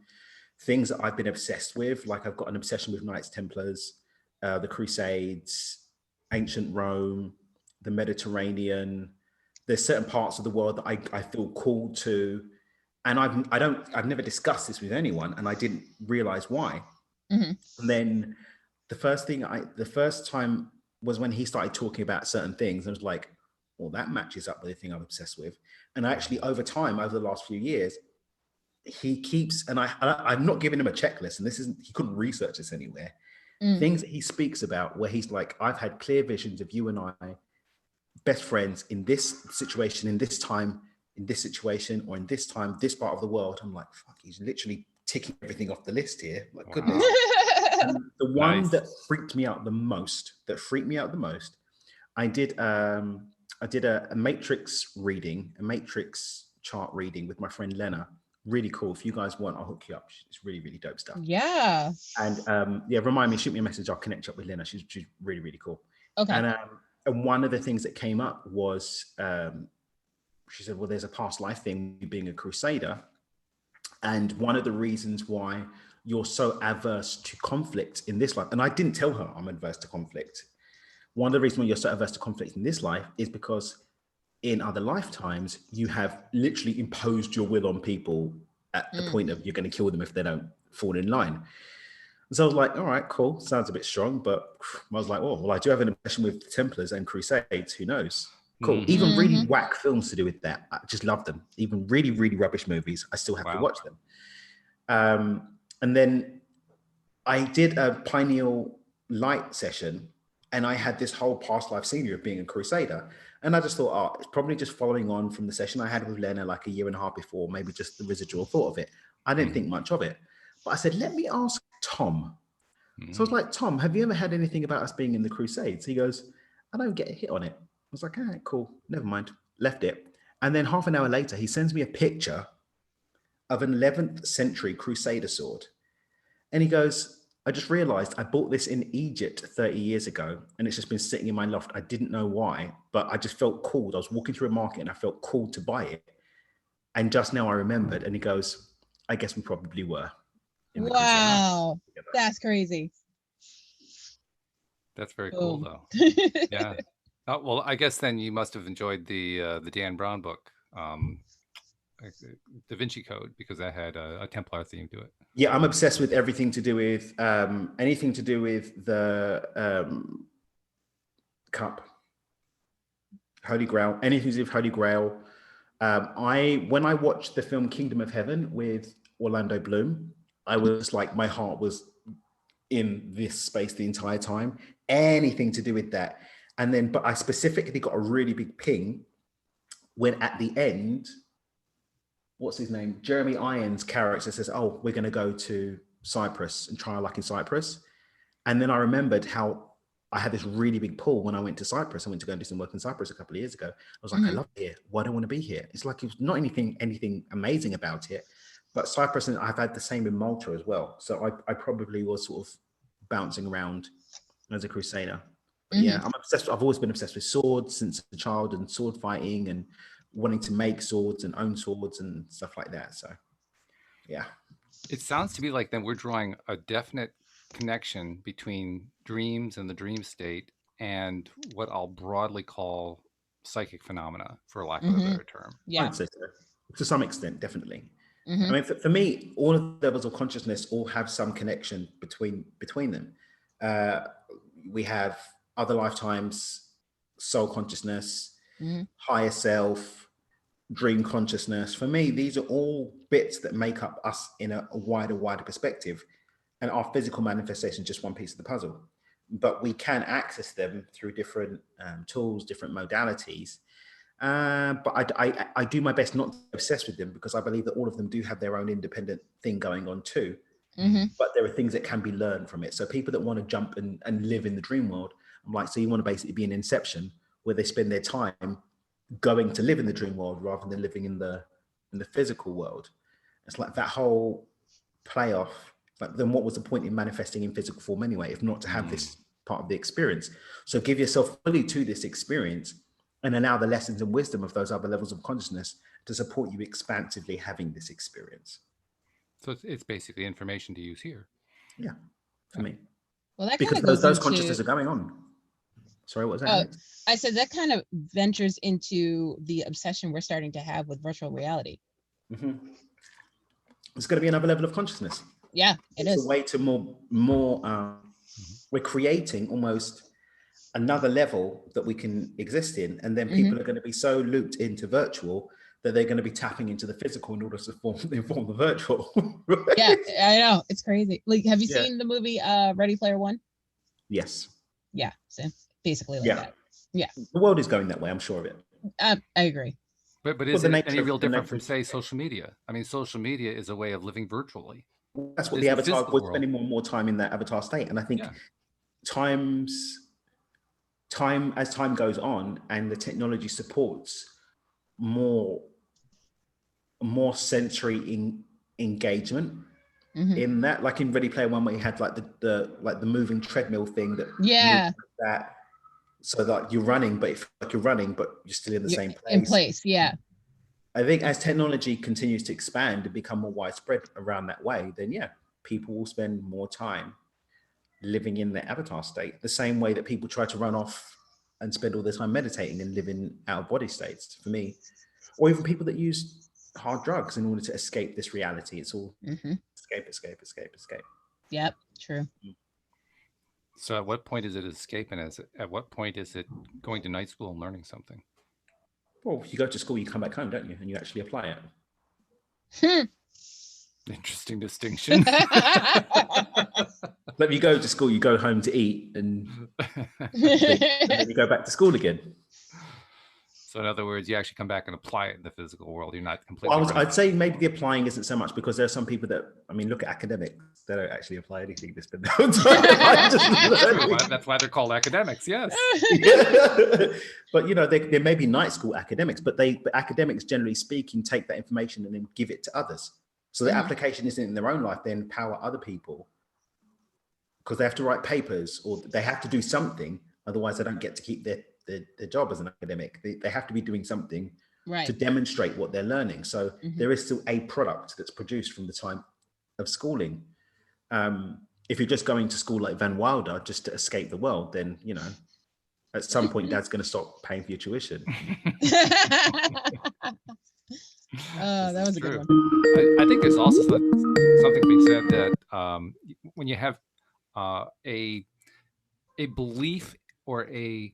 Speaker 3: things that I've been obsessed with. Like, I've got an obsession with Knights Templars, the Crusades, ancient Rome, the Mediterranean. There's certain parts of the world that I feel called to, and I've never discussed this with anyone, and I didn't realize why. And then the first time was when he started talking about certain things. I was like, well, that matches up with the thing I'm obsessed with. And actually, over time, over the last few years, he keeps, and I'm not giving him a checklist, and he couldn't research this anywhere. Things that he speaks about where he's like, I've had clear visions of you and I, best friends, in this situation, in this time, in this situation, or in this time, this part of the world. I'm like, fuck, he's literally ticking everything off the list here. My goodness. And the one that freaked me out the most, I did a matrix reading, a matrix chart reading with my friend Lena. Really cool. If you guys want, I'll hook you up. It's really, really dope stuff.
Speaker 2: Yeah.
Speaker 3: And remind me, shoot me a message. I'll connect you up with Lena. She's really, really cool.
Speaker 2: Okay.
Speaker 3: And one of the things that came up was, she said, well, there's a past life thing, being a crusader. And one of the reasons why you're so averse to conflict in this life, and I didn't tell her I'm adverse to conflict. One of the reasons why you're so averse to conflict in this life is because in other lifetimes, you have literally imposed your will on people at the point of you're going to kill them if they don't fall in line. So I was like, all right, cool. Sounds a bit strong, but I was like, oh, well, I do have an obsession with the Templars and Crusades. Who knows? Cool. Even really whack films to do with that. I just love them. Even really, really rubbish movies, I still have to watch them. And then I did a pineal light session, and I had this whole past life scenery of being a crusader. And I just thought, oh, it's probably just following on from the session I had with Lena like a year and a half before, maybe just the residual thought of it. I didn't think much of it. But I said, let me ask Tom. So I was like, Tom, have you ever had anything about us being in the Crusades? He goes, I don't get a hit on it. I was like, all right, cool. Never mind. Left it. And then half an hour later, he sends me a picture of an 11th century Crusader sword. And he goes, I just realized I bought this in Egypt 30 years ago, and it's just been sitting in my loft. I didn't know why, but I just felt called. I was walking through a market and I felt called to buy it. And just now I remembered. And he goes, I guess we probably were.
Speaker 2: Wow. That's crazy.
Speaker 1: That's very cool, though. Yeah. Oh, well, I guess then you must have enjoyed the Dan Brown book, Da Vinci Code, because that had a Templar theme to it.
Speaker 3: Yeah, I'm obsessed with everything to do with anything to do with the cup, Holy Grail, anything to do with Holy Grail. When I watched the film Kingdom of Heaven with Orlando Bloom, I was like, my heart was in this space the entire time, anything to do with that. And then, but I specifically got a really big ping when at the end, what's his name? Jeremy Irons' character says, "Oh, we're going to go to Cyprus and try our luck in Cyprus." And then I remembered how I had this really big pull when I went to Cyprus. I went to go and do some work in Cyprus a couple of years ago. I was like, I love it here. Why do I want to be here? It's like, it's not anything amazing about it, but Cyprus, and I've had the same in Malta as well. So I probably was sort of bouncing around as a crusader. But yeah, I'm obsessed. I've always been obsessed with swords since a child, and sword fighting and wanting to make swords and own swords and stuff like that. So yeah.
Speaker 1: It sounds to me like then we're drawing a definite connection between dreams and the dream state and what I'll broadly call psychic phenomena, for lack of a better term.
Speaker 2: Yeah.
Speaker 3: I'd say so. To some extent, definitely. I mean, for me, all of the levels of consciousness all have some connection between them. We have other lifetimes, soul consciousness, higher self, dream consciousness. For me, these are all bits that make up us in a wider perspective, and our physical manifestation is just one piece of the puzzle. But we can access them through different tools, different modalities. But I do my best not to be obsessed with them, because I believe that all of them do have their own independent thing going on too. But there are things that can be learned from it. So people that want to jump and live in the dream world, I'm like, so you want to basically be an Inception, where they spend their time going to live in the dream world rather than living in the physical world. It's like that whole playoff. Like, then what was the point in manifesting in physical form anyway, if not to have this part of the experience? So give yourself fully to this experience and allow the lessons and wisdom of those other levels of consciousness to support you expansively having this experience.
Speaker 1: So it's basically information to use here.
Speaker 3: Yeah, for me.
Speaker 2: Well, that
Speaker 3: because those consciousnesses are going on. Sorry, what was that? Alex?
Speaker 2: I said that kind of ventures into the obsession we're starting to have with virtual reality.
Speaker 3: It's going to be another level of consciousness.
Speaker 2: Yeah, it's
Speaker 3: a way to more we're creating almost another level that we can exist in, and then people are going to be so looped into virtual that they're going to be tapping into the physical in order to inform the virtual.
Speaker 2: Yeah, I know, it's crazy. Like, have you seen the movie Ready Player One?
Speaker 3: Yes.
Speaker 2: Yeah, so basically like that. Yeah,
Speaker 3: the world is going that way, I'm sure of it.
Speaker 2: I agree.
Speaker 1: But is it any real different from, say, social media? I mean, social media is a way of living virtually.
Speaker 3: That's what the avatar, we're spending more and more time in that avatar state. And I think as time goes on and the technology supports more sensory engagement in that, like in Ready Player One, where you had like the moving treadmill thing that so that you're running, but it's like you're running, but you're still in the same place. I think as technology continues to expand and become more widespread around that way, then people will spend more time living in their avatar state, the same way that people try to run off and spend all their time meditating and live in out-of-body states, for me. Or even people that use hard drugs in order to escape this reality. It's all escape.
Speaker 2: Yep, true.
Speaker 1: So at what point is it escaping? At what point is it going to night school and learning something?
Speaker 3: Well, you go to school, you come back home, don't you? And you actually apply it.
Speaker 1: Interesting distinction.
Speaker 3: Let me go to school, you go home to eat, and then you go back to school again.
Speaker 1: So in other words, you actually come back and apply it in the physical world. You're not completely.
Speaker 3: Well, I'd say maybe the applying isn't so much, because there are some people that, I mean, look at academics. They don't actually apply anything. They spend their whole time.
Speaker 1: That's why they're called academics. Yes.
Speaker 3: But there may be night school academics, but academics, generally speaking, take that information and then give it to others. So the application isn't in their own life. They empower other people because they have to write papers, or they have to do something. Otherwise, they don't get to keep their job as an academic. They have to be doing something to demonstrate what they're learning. So there is still a product that's produced from the time of schooling. If you're just going to school like Van Wilder just to escape the world, then at some point Dad's going to stop paying for your tuition.
Speaker 2: That was a good one.
Speaker 1: I think there's also something to be said that when you have a belief or a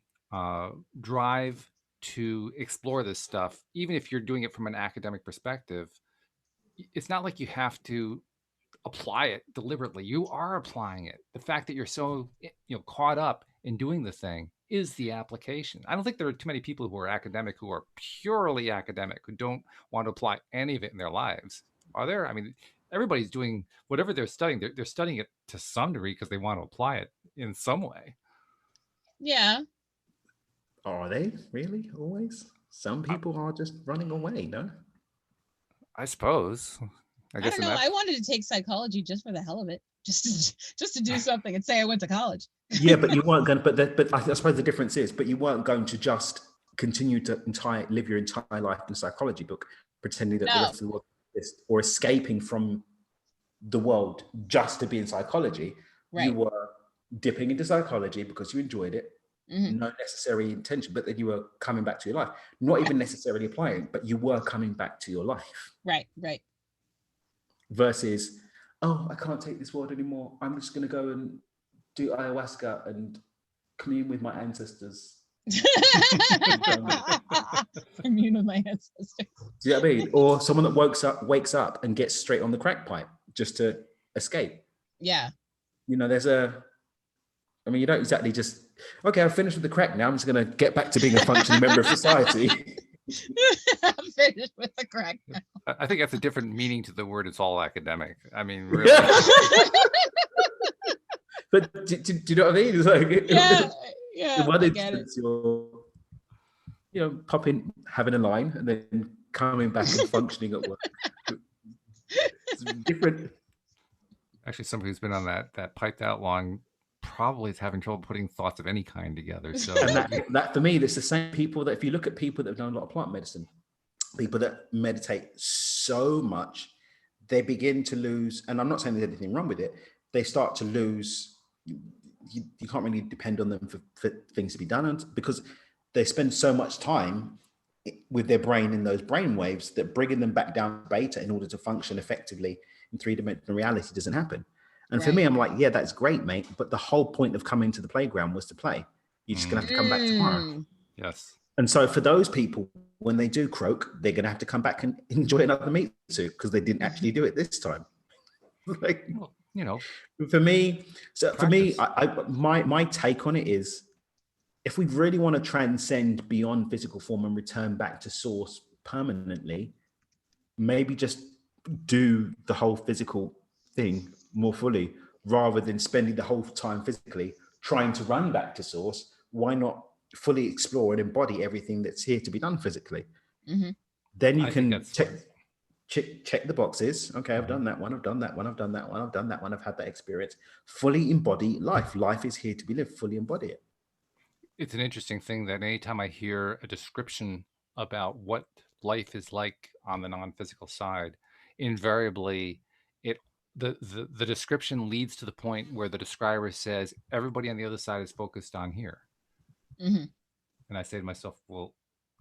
Speaker 1: drive to explore this stuff, even if you're doing it from an academic perspective, it's not like you have to apply it deliberately. You are applying it. The fact that you're so caught up in doing the thing is the application. I don't think there are too many people who are academic who are purely academic who don't want to apply any of it in their lives. Are there? I mean, everybody's doing whatever they're studying. They're studying it to some degree because they want to apply it in some way.
Speaker 2: Yeah.
Speaker 3: Are they really always? Some people are just running away, no?
Speaker 1: I suppose.
Speaker 2: I don't know. I wanted to take psychology just for the hell of it, just to do something and say I went to college.
Speaker 3: Yeah, but you weren't going. But I suppose the difference is, but you weren't going to just continue to live your entire life in a psychology book, pretending that the rest of the world exists, or escaping from the world just to be in psychology. Right. You were dipping into psychology because you enjoyed it. No necessary intention, but then you were coming back to your life, not even necessarily applying, but you were coming back to your life.
Speaker 2: Right.
Speaker 3: Versus, oh, I can't take this world anymore. I'm just going to go and do ayahuasca and commune with my ancestors.
Speaker 2: Commune with my ancestors.
Speaker 3: Do you know what I mean? Or someone that wakes up and gets straight on the crack pipe just to escape.
Speaker 2: Yeah.
Speaker 3: You know, you don't exactly just, okay, I've finished with the crack now. I'm just going to get back to being a functioning member of society.
Speaker 2: I'm finished with the crack now.
Speaker 1: I think that's a different meaning to the word. It's all academic. I mean, really.
Speaker 3: But do you know what I mean? It's like,
Speaker 2: yeah.
Speaker 3: One instance, you're popping, having a line, and then coming back and functioning at work. It's different.
Speaker 1: Actually, somebody who's been on that pipe that long probably is having trouble putting thoughts of any kind together. So
Speaker 3: and that for me, it's the same people that if you look at people that have done a lot of plant medicine, people that meditate so much, they begin to lose, and I'm not saying there's anything wrong with it, they start to lose, you can't really depend on them for things to be done, because they spend so much time with their brain in those brain waves that bringing them back down to beta in order to function effectively in three-dimensional reality doesn't happen. And for me, I'm like, yeah, that's great, mate. But the whole point of coming to the playground was to play. You're just going to have to come back tomorrow.
Speaker 1: Yes.
Speaker 3: And so for those people, when they do croak, they're going to have to come back and enjoy another meat suit because they didn't actually do it this time. Like,
Speaker 1: well, you know,
Speaker 3: for me, my take on it is, if we really want to transcend beyond physical form and return back to source permanently, maybe just do the whole physical thing more fully, rather than spending the whole time physically trying to run back to source. Why not fully explore and embody everything that's here to be done physically? Then you can check the boxes. Okay, I've done that one, I've done that one, I've done that one, I've done that one, I've had that experience. Fully embody life is here to be lived. Fully embody it. It's
Speaker 1: an interesting thing that anytime I hear a description about what life is like on the non-physical side, invariably the description leads to the point where the describer says everybody on the other side is focused on here. And I say to myself, well,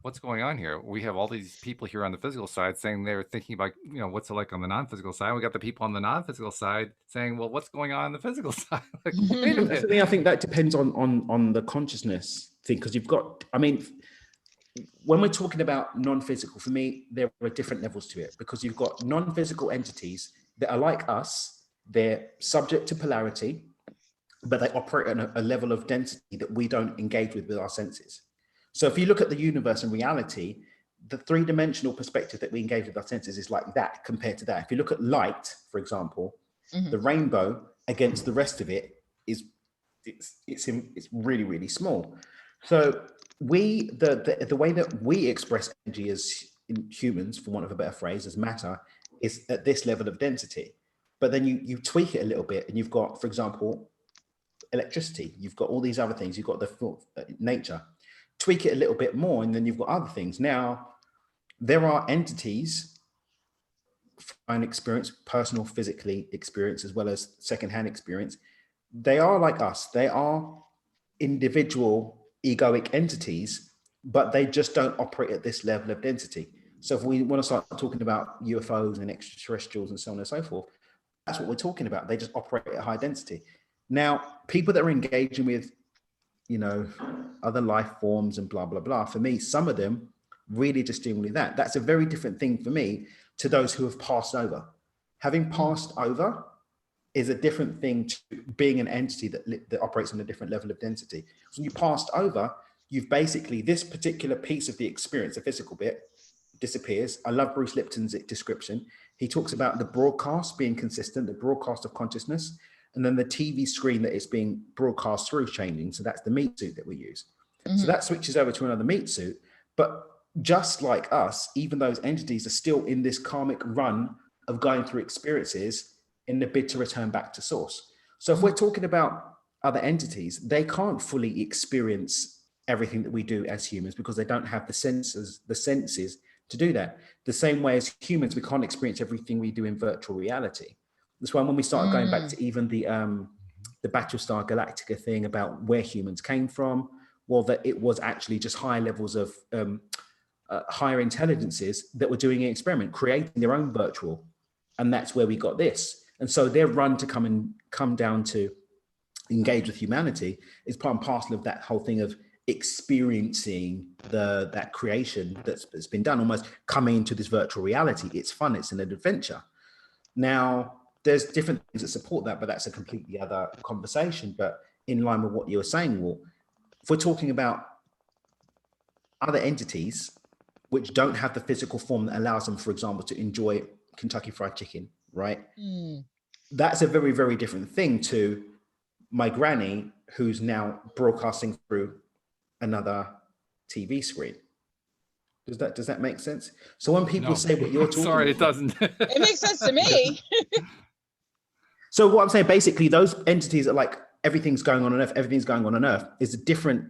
Speaker 1: what's going on here? We have all these people here on the physical side saying they're thinking about, what's it like on the non-physical side. We got the people on the non-physical side saying, well, what's going on the physical side? Like, wait a minute.
Speaker 3: I think that depends on the consciousness thing, because you've got, when we're talking about non-physical, for me, there are different levels to it, because you've got non-physical entities that are like us. They're subject to polarity, but they operate at a level of density that we don't engage with our senses. So if you look at the universe and reality, the three-dimensional perspective that we engage with our senses is like that compared to that. If you look at light, for example, the rainbow against the rest of it is it's really, really small. So the way that we express energy as humans, for want of a better phrase, as matter, is at this level of density. But then you tweak it a little bit, and you've got, for example, electricity. You've got all these other things. You've got the nature. Tweak it a little bit more, and then you've got other things. Now, there are entities, fine experience, personal, physically experience, as well as secondhand experience. They are like us. They are individual egoic entities, but they just don't operate at this level of density. So if we want to start talking about UFOs and extraterrestrials and so on and so forth, that's what we're talking about. They just operate at high density. Now, people that are engaging with, other life forms and blah, blah, blah, for me, some of them really just doing that. That's a very different thing for me to those who have passed over. Having passed over is a different thing to being an entity that operates on a different level of density. So when you passed over, you've basically, this particular piece of the experience, the physical bit, disappears. I love Bruce Lipton's description. He talks about the broadcast being consistent, the broadcast of consciousness, and then the TV screen that it's being broadcast through changing. So that's the meat suit that we use. So that switches over to another meat suit. But just like us, even those entities are still in this karmic run of going through experiences in the bid to return back to source. So if we're talking about other entities, they can't fully experience everything that we do as humans because they don't have the senses to do that. The same way as humans, we can't experience everything we do in virtual reality. That's why when we started going back to even the Battlestar Galactica thing about where humans came from, well, that it was actually just higher levels of higher intelligences that were doing an experiment, creating their own virtual. And that's where we got this. And so their run to come down to engage with humanity is part and parcel of that whole thing of experiencing that creation that's been done, almost coming into this virtual reality. It's fun, it's an adventure. Now, there's different things that support that, but that's a completely other conversation. But in line with what you were saying, Walt, if we're talking about other entities which don't have the physical form that allows them, for example, to enjoy Kentucky Fried Chicken, right? That's a very, very different thing to my granny, who's now broadcasting through another TV screen. Does that make sense? So when people say what you're talking
Speaker 1: sorry,
Speaker 3: about,
Speaker 1: it doesn't.
Speaker 2: It makes sense to me.
Speaker 3: So what I'm saying, basically, those entities are like everything's going on Earth, everything's going on Earth is a different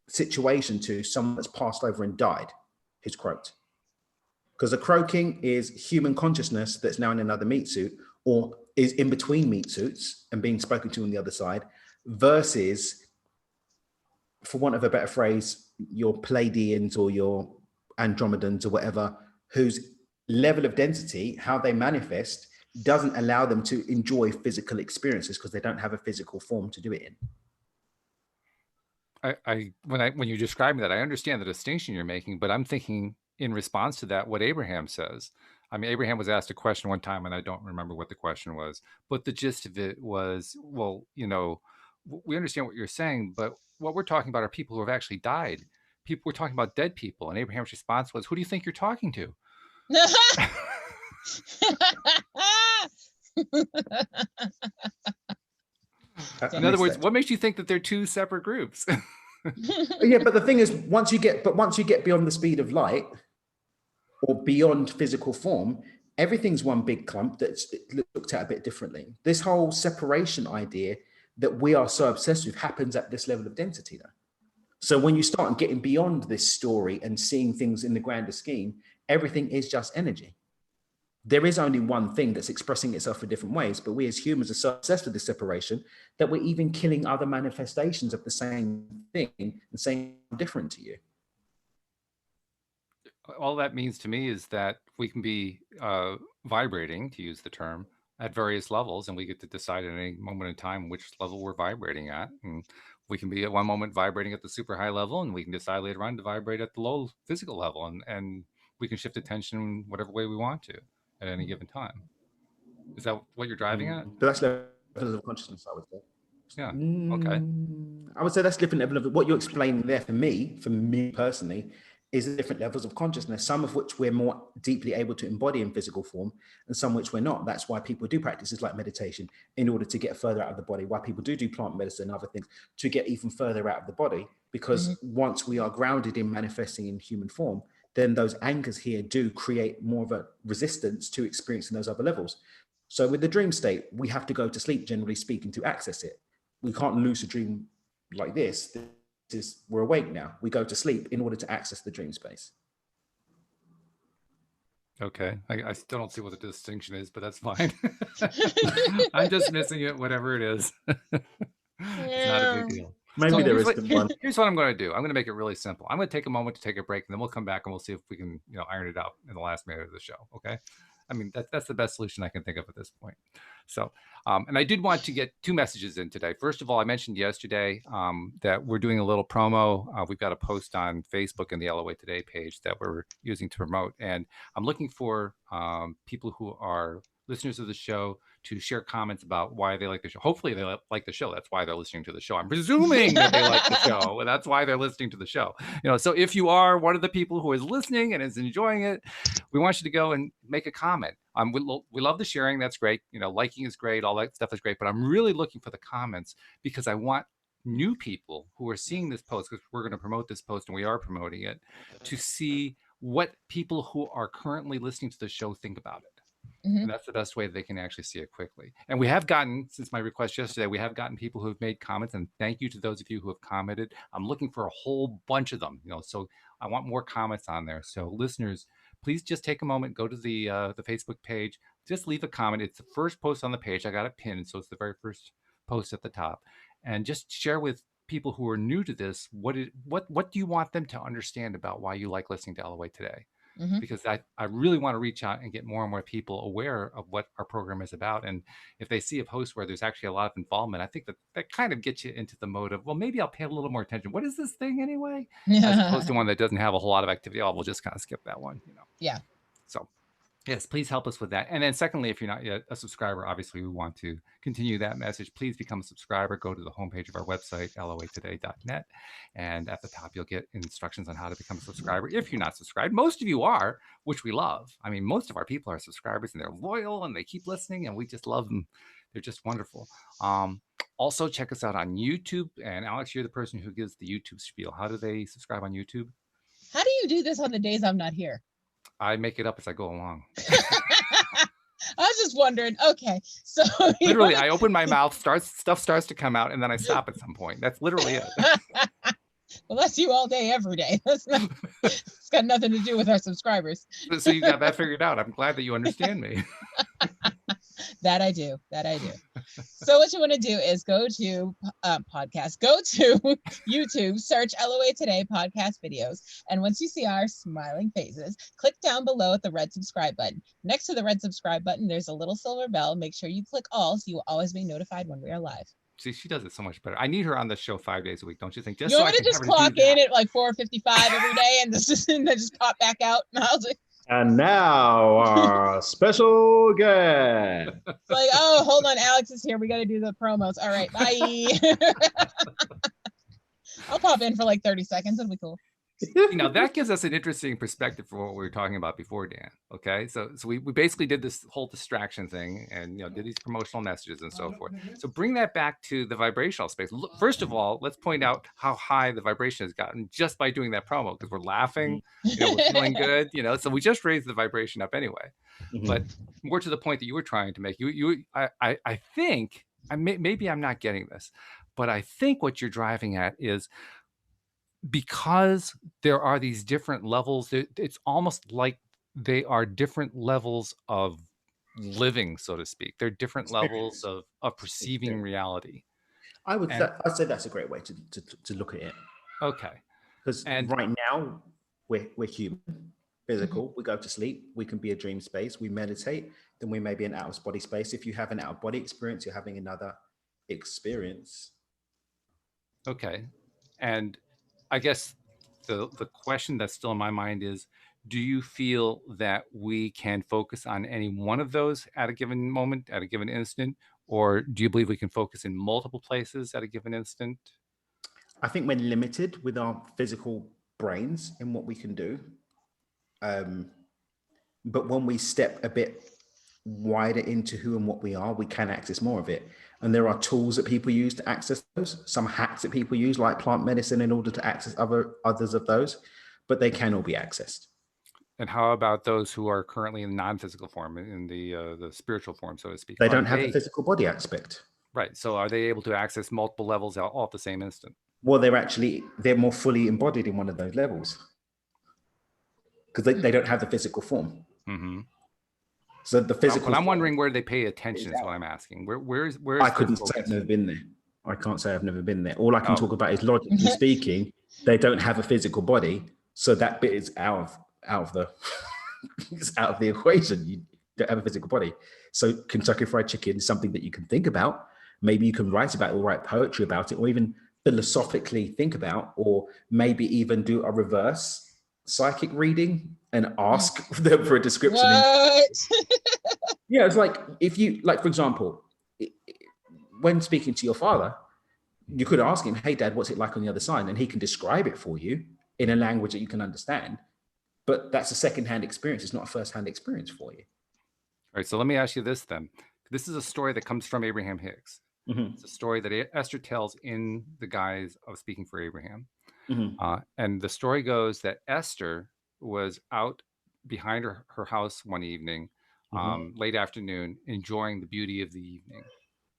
Speaker 3: situation to someone that's passed over and died, who's croaked. Because a croaking is human consciousness that's now in another meat suit or is in between meat suits and being spoken to on the other side versus, for want of a better phrase, your Pleiadians or your Andromedans or whatever, whose level of density, how they manifest, doesn't allow them to enjoy physical experiences because they don't have a physical form to do it in.
Speaker 1: When you describe that, I understand the distinction you're making, but I'm thinking in response to that, what Abraham says. I mean, Abraham was asked a question one time, and I don't remember what the question was, but the gist of it was, well, you know, we understand what you're saying, but what we're talking about are people who have actually died. We're talking about dead people. And Abraham's response was, who do you think you're talking to? In other words, what makes you think that they're two separate groups?
Speaker 3: Yeah, but the thing is, once you get beyond the speed of light or beyond physical form, everything's one big clump that's looked at a bit differently. This whole separation idea that we are so obsessed with happens at this level of density though. So when you start getting beyond this story and seeing things in the grander scheme, everything is just energy. There is only one thing that's expressing itself in different ways, but we as humans are so obsessed with this separation that we're even killing other manifestations of the same thing and saying different to you.
Speaker 1: All that means to me is that we can be vibrating, to use the term, at various levels, and we get to decide at any moment in time which level we're vibrating at. And we can be at one moment vibrating at the super high level, and we can decide later on to vibrate at the low physical level, and we can shift attention whatever way we want to at any given time. Is that what you're driving at?
Speaker 3: But that's levels of consciousness, I would say.
Speaker 1: Yeah. Okay.
Speaker 3: I would say that's different level of what you're explaining there. For me personally, is the different levels of consciousness, some of which we're more deeply able to embody in physical form and some which we're not. That's why people do practices like meditation in order to get further out of the body, why people do plant medicine and other things to get even further out of the body, because once we are grounded in manifesting in human form, then those anchors here do create more of a resistance to experiencing those other levels. So with the dream state, we have to go to sleep, generally speaking, to access it. We can't lucid dream like this. We're awake now. We go to sleep in order to access the dream space.
Speaker 1: Okay. I still don't see what the distinction is, but that's fine. I'm just missing it, whatever it is. It's not a big deal.
Speaker 3: Maybe so there is one.
Speaker 1: Here's what I'm going to do. I'm going to make it really simple. I'm going to take a moment to take a break, and then we'll come back and we'll see if we can, iron it out in the last minute of the show. Okay. I mean, that's the best solution I can think of at this point. So, and I did want to get two messages in today. First of all, I mentioned yesterday that we're doing a little promo. We've got a post on Facebook and the LOA Today page that we're using to promote. And I'm looking for people who are listeners of the show to share comments about why they like the show. Hopefully they like the show. That's why they're listening to the show. I'm presuming that they like the show, and that's why they're listening to the show. So if you are one of the people who is listening and is enjoying it, we want you to go and make a comment. We love the sharing. That's great. Liking is great. All that stuff is great. But I'm really looking for the comments because I want new people who are seeing this post, because we're going to promote this post and we are promoting it, to see what people who are currently listening to the show think about it. And that's the best way they can actually see it quickly. And we have gotten, since my request yesterday, we have gotten people who have made comments, and thank you to those of you who have commented. I'm looking for a whole bunch of them, so I want more comments on there. So listeners, please just take a moment, go to the Facebook page, just leave a comment. It's the first post on the page. I got it pinned, so it's the very first post at the top. And just share with people who are new to this, what do you want them to understand about why you like listening to LOA Today? Because I really want to reach out and get more and more people aware of what our program is about. And if they see a post where there's actually a lot of involvement, I think that kind of gets you into the mode of, well, maybe I'll pay a little more attention. What is this thing anyway? As opposed to one that doesn't have a whole lot of activity. Oh, we'll just kind of skip that one,
Speaker 2: Yeah.
Speaker 1: So yes, please help us with that. And then secondly, if you're not yet a subscriber, obviously we want to continue that message. Please become a subscriber. Go to the homepage of our website, loatoday.net. And at the top, you'll get instructions on how to become a subscriber. If you're not subscribed, most of you are, which we love. I mean, most of our people are subscribers and they're loyal and they keep listening and we just love them. They're just wonderful. Also, check us out on YouTube. And Alex, you're the person who gives the YouTube spiel. How do they subscribe on YouTube?
Speaker 2: How do you do this on the days I'm not here?
Speaker 1: I make it up as I go along.
Speaker 2: I was just wondering. Okay, so
Speaker 1: literally, I open my mouth, stuff starts to come out, and then I stop at some point. That's literally it.
Speaker 2: Well, that's you all day, every day. It's got nothing to do with our subscribers.
Speaker 1: So you got that figured out. I'm glad that you understand me.
Speaker 2: That I do. So what you want to do is go to YouTube, search LOA Today podcast videos. And once you see our smiling faces, click down below at the red subscribe button. Next to the red subscribe button, there's a little silver bell. Make sure you click all so you will always be notified when we are live.
Speaker 1: See, she does it so much better. I need her on the show 5 days a week, don't you think?
Speaker 2: You want me to just clock in at like 4:55 every day and then just pop back out? And I'll just...
Speaker 3: And now our special guest.
Speaker 2: It's like, oh, hold on, Alex is here. We got to do the promos. All right, bye. I'll pop in for like 30 seconds. It'll be cool.
Speaker 1: That gives us an interesting perspective for what we were talking about before, Dan. Okay, so we basically did this whole distraction thing and did these promotional messages and so forth. So bring that back to the vibrational space. First of all, let's point out how high the vibration has gotten just by doing that promo, because we're laughing, we're feeling good, so we just raised the vibration up anyway. But more to the point that you were trying to make, I think, maybe I'm not getting this, but I think what you're driving at is, because there are these different levels, it's almost like they are different levels of living, so to speak. They're different levels of perceiving reality.
Speaker 3: I'd say that's a great way to look at it.
Speaker 1: Okay.
Speaker 3: Because right now we're human, physical. We go to sleep. We can be a dream space. We meditate. Then we may be an out of body space. If you have an out of body experience, you're having another experience.
Speaker 1: Okay. And I guess the question that's still in my mind is, do you feel that we can focus on any one of those at a given moment, at a given instant? Or do you believe we can focus in multiple places at a given instant?
Speaker 3: I think we're limited with our physical brains in what we can do. But when we step a bit wider into who and what we are, we can access more of it. And there are tools that people use to access those, some hacks that people use, like plant medicine, in order to access others of those, but they can all be accessed.
Speaker 1: And how about those who are currently in non-physical form, in the spiritual form, so to speak?
Speaker 3: They don't have the physical body aspect.
Speaker 1: Right. So are they able to access multiple levels all at the same instant?
Speaker 3: Well, they're more fully embodied in one of those levels, because they don't have the physical form.
Speaker 1: Mm-hmm.
Speaker 3: So the physical.
Speaker 1: But I'm wondering where they pay attention is what I'm asking. Where is
Speaker 3: I couldn't say I've never been there. I can't say I've never been there. All I can talk about is logically speaking, they don't have a physical body, so that bit is out of the it's out of the equation. You don't have a physical body. So Kentucky Fried Chicken is something that you can think about. Maybe you can write about it or write poetry about it, or even philosophically think about, or maybe even do a reverse psychic reading and ask them for a description.
Speaker 2: What?
Speaker 3: Yeah, it's like if you, like, for example, when speaking to your father, you could ask him, "Hey, Dad, what's it like on the other side?" And he can describe it for you in a language that you can understand. But that's a secondhand experience. It's not a firsthand experience for you.
Speaker 1: All right, so let me ask you this then. This is a story that comes from Abraham Hicks.
Speaker 3: Mm-hmm.
Speaker 1: It's a story that Esther tells in the guise of speaking for Abraham.
Speaker 3: Mm-hmm.
Speaker 1: And the story goes that Esther was out behind her house one evening, late afternoon, enjoying the beauty of the evening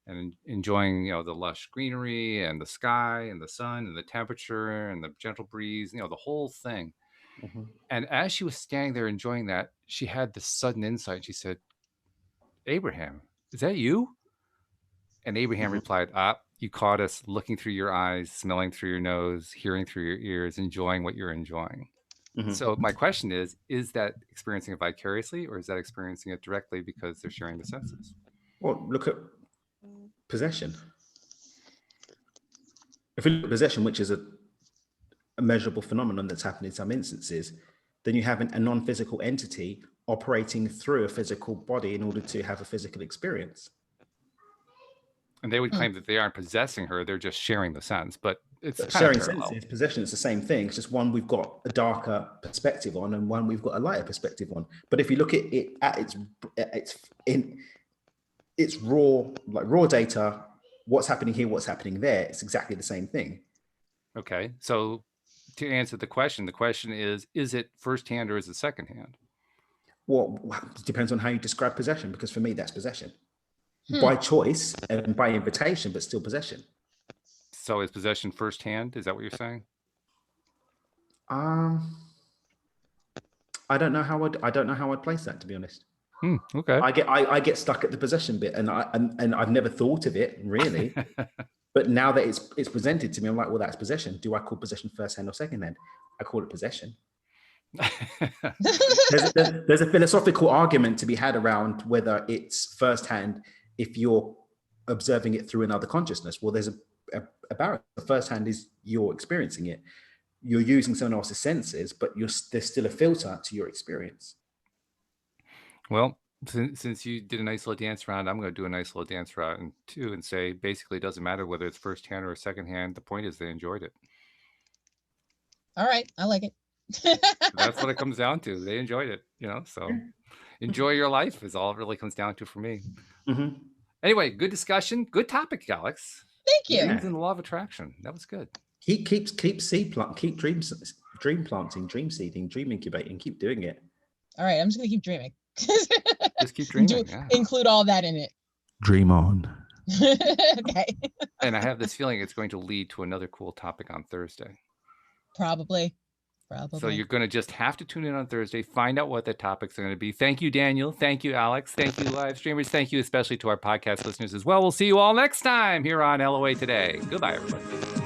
Speaker 1: and enjoying, the lush greenery and the sky and the sun and the temperature and the gentle breeze, the whole thing.
Speaker 3: Mm-hmm.
Speaker 1: And as she was standing there enjoying that, she had this sudden insight. She said, "Abraham, is that you?" And Abraham replied, "You caught us looking through your eyes, smelling through your nose, hearing through your ears, enjoying what you're enjoying."
Speaker 3: Mm-hmm.
Speaker 1: So my question is that experiencing it vicariously, or is that experiencing it directly because they're sharing the senses?
Speaker 3: Well, look at possession. If you look at possession, which is a measurable phenomenon that's happened in some instances, then you have a non-physical entity operating through a physical body in order to have a physical experience.
Speaker 1: And they would claim that they aren't possessing her; they're just sharing the sense. But it's kind
Speaker 3: sharing
Speaker 1: of parallel.
Speaker 3: senses, possession, it's the same thing. It's just one we've got a darker perspective on, and one we've got a lighter perspective on. But if you look at it at its raw data, what's happening here, what's happening there, it's exactly the same thing.
Speaker 1: Okay, so to answer the question is it firsthand or is it secondhand?
Speaker 3: Well, it depends on how you describe possession, because for me, that's possession. By choice and by invitation, but still possession.
Speaker 1: So is possession firsthand? Is that what you're saying?
Speaker 3: I don't know how I'd place that, to be honest.
Speaker 1: Okay.
Speaker 3: I get stuck at the possession bit, and I've never thought of it really. But now that it's presented to me, I'm like, well, that's possession. Do I call possession firsthand or secondhand? I call it possession. There's a philosophical argument to be had around whether it's firsthand if you're observing it through another consciousness. Well, there's a barrier. Firsthand is you're experiencing it. You're using someone else's senses, but there's still a filter to your experience.
Speaker 1: Well, since you did a nice little dance round, I'm going to do a nice little dance round too, and say basically it doesn't matter whether it's firsthand or secondhand. The point is they enjoyed it.
Speaker 2: All right, I like it.
Speaker 1: That's what it comes down to. They enjoyed it, so enjoy your life is all it really comes down to for me.
Speaker 3: Mm-hmm.
Speaker 1: Anyway, good discussion. Good topic, Alyx.
Speaker 2: Thank you.
Speaker 1: Dreams and the law of attraction. That was good.
Speaker 3: Keep dream planting, dream seeding, dream incubating. Keep doing it.
Speaker 2: All right, I'm just gonna keep dreaming.
Speaker 1: Just keep dreaming.
Speaker 2: Include all that in it.
Speaker 3: Dream on.
Speaker 2: Okay.
Speaker 1: And I have this feeling it's going to lead to another cool topic on Thursday.
Speaker 2: Probably.
Speaker 1: So you're going to just have to tune in on Thursday, find out what the topics are going to be. Thank you, Daniel. Thank you, Alyx. Thank you, live streamers. Thank you especially to our podcast listeners as well. We'll see you all next time here on LOA Today. Goodbye, everybody.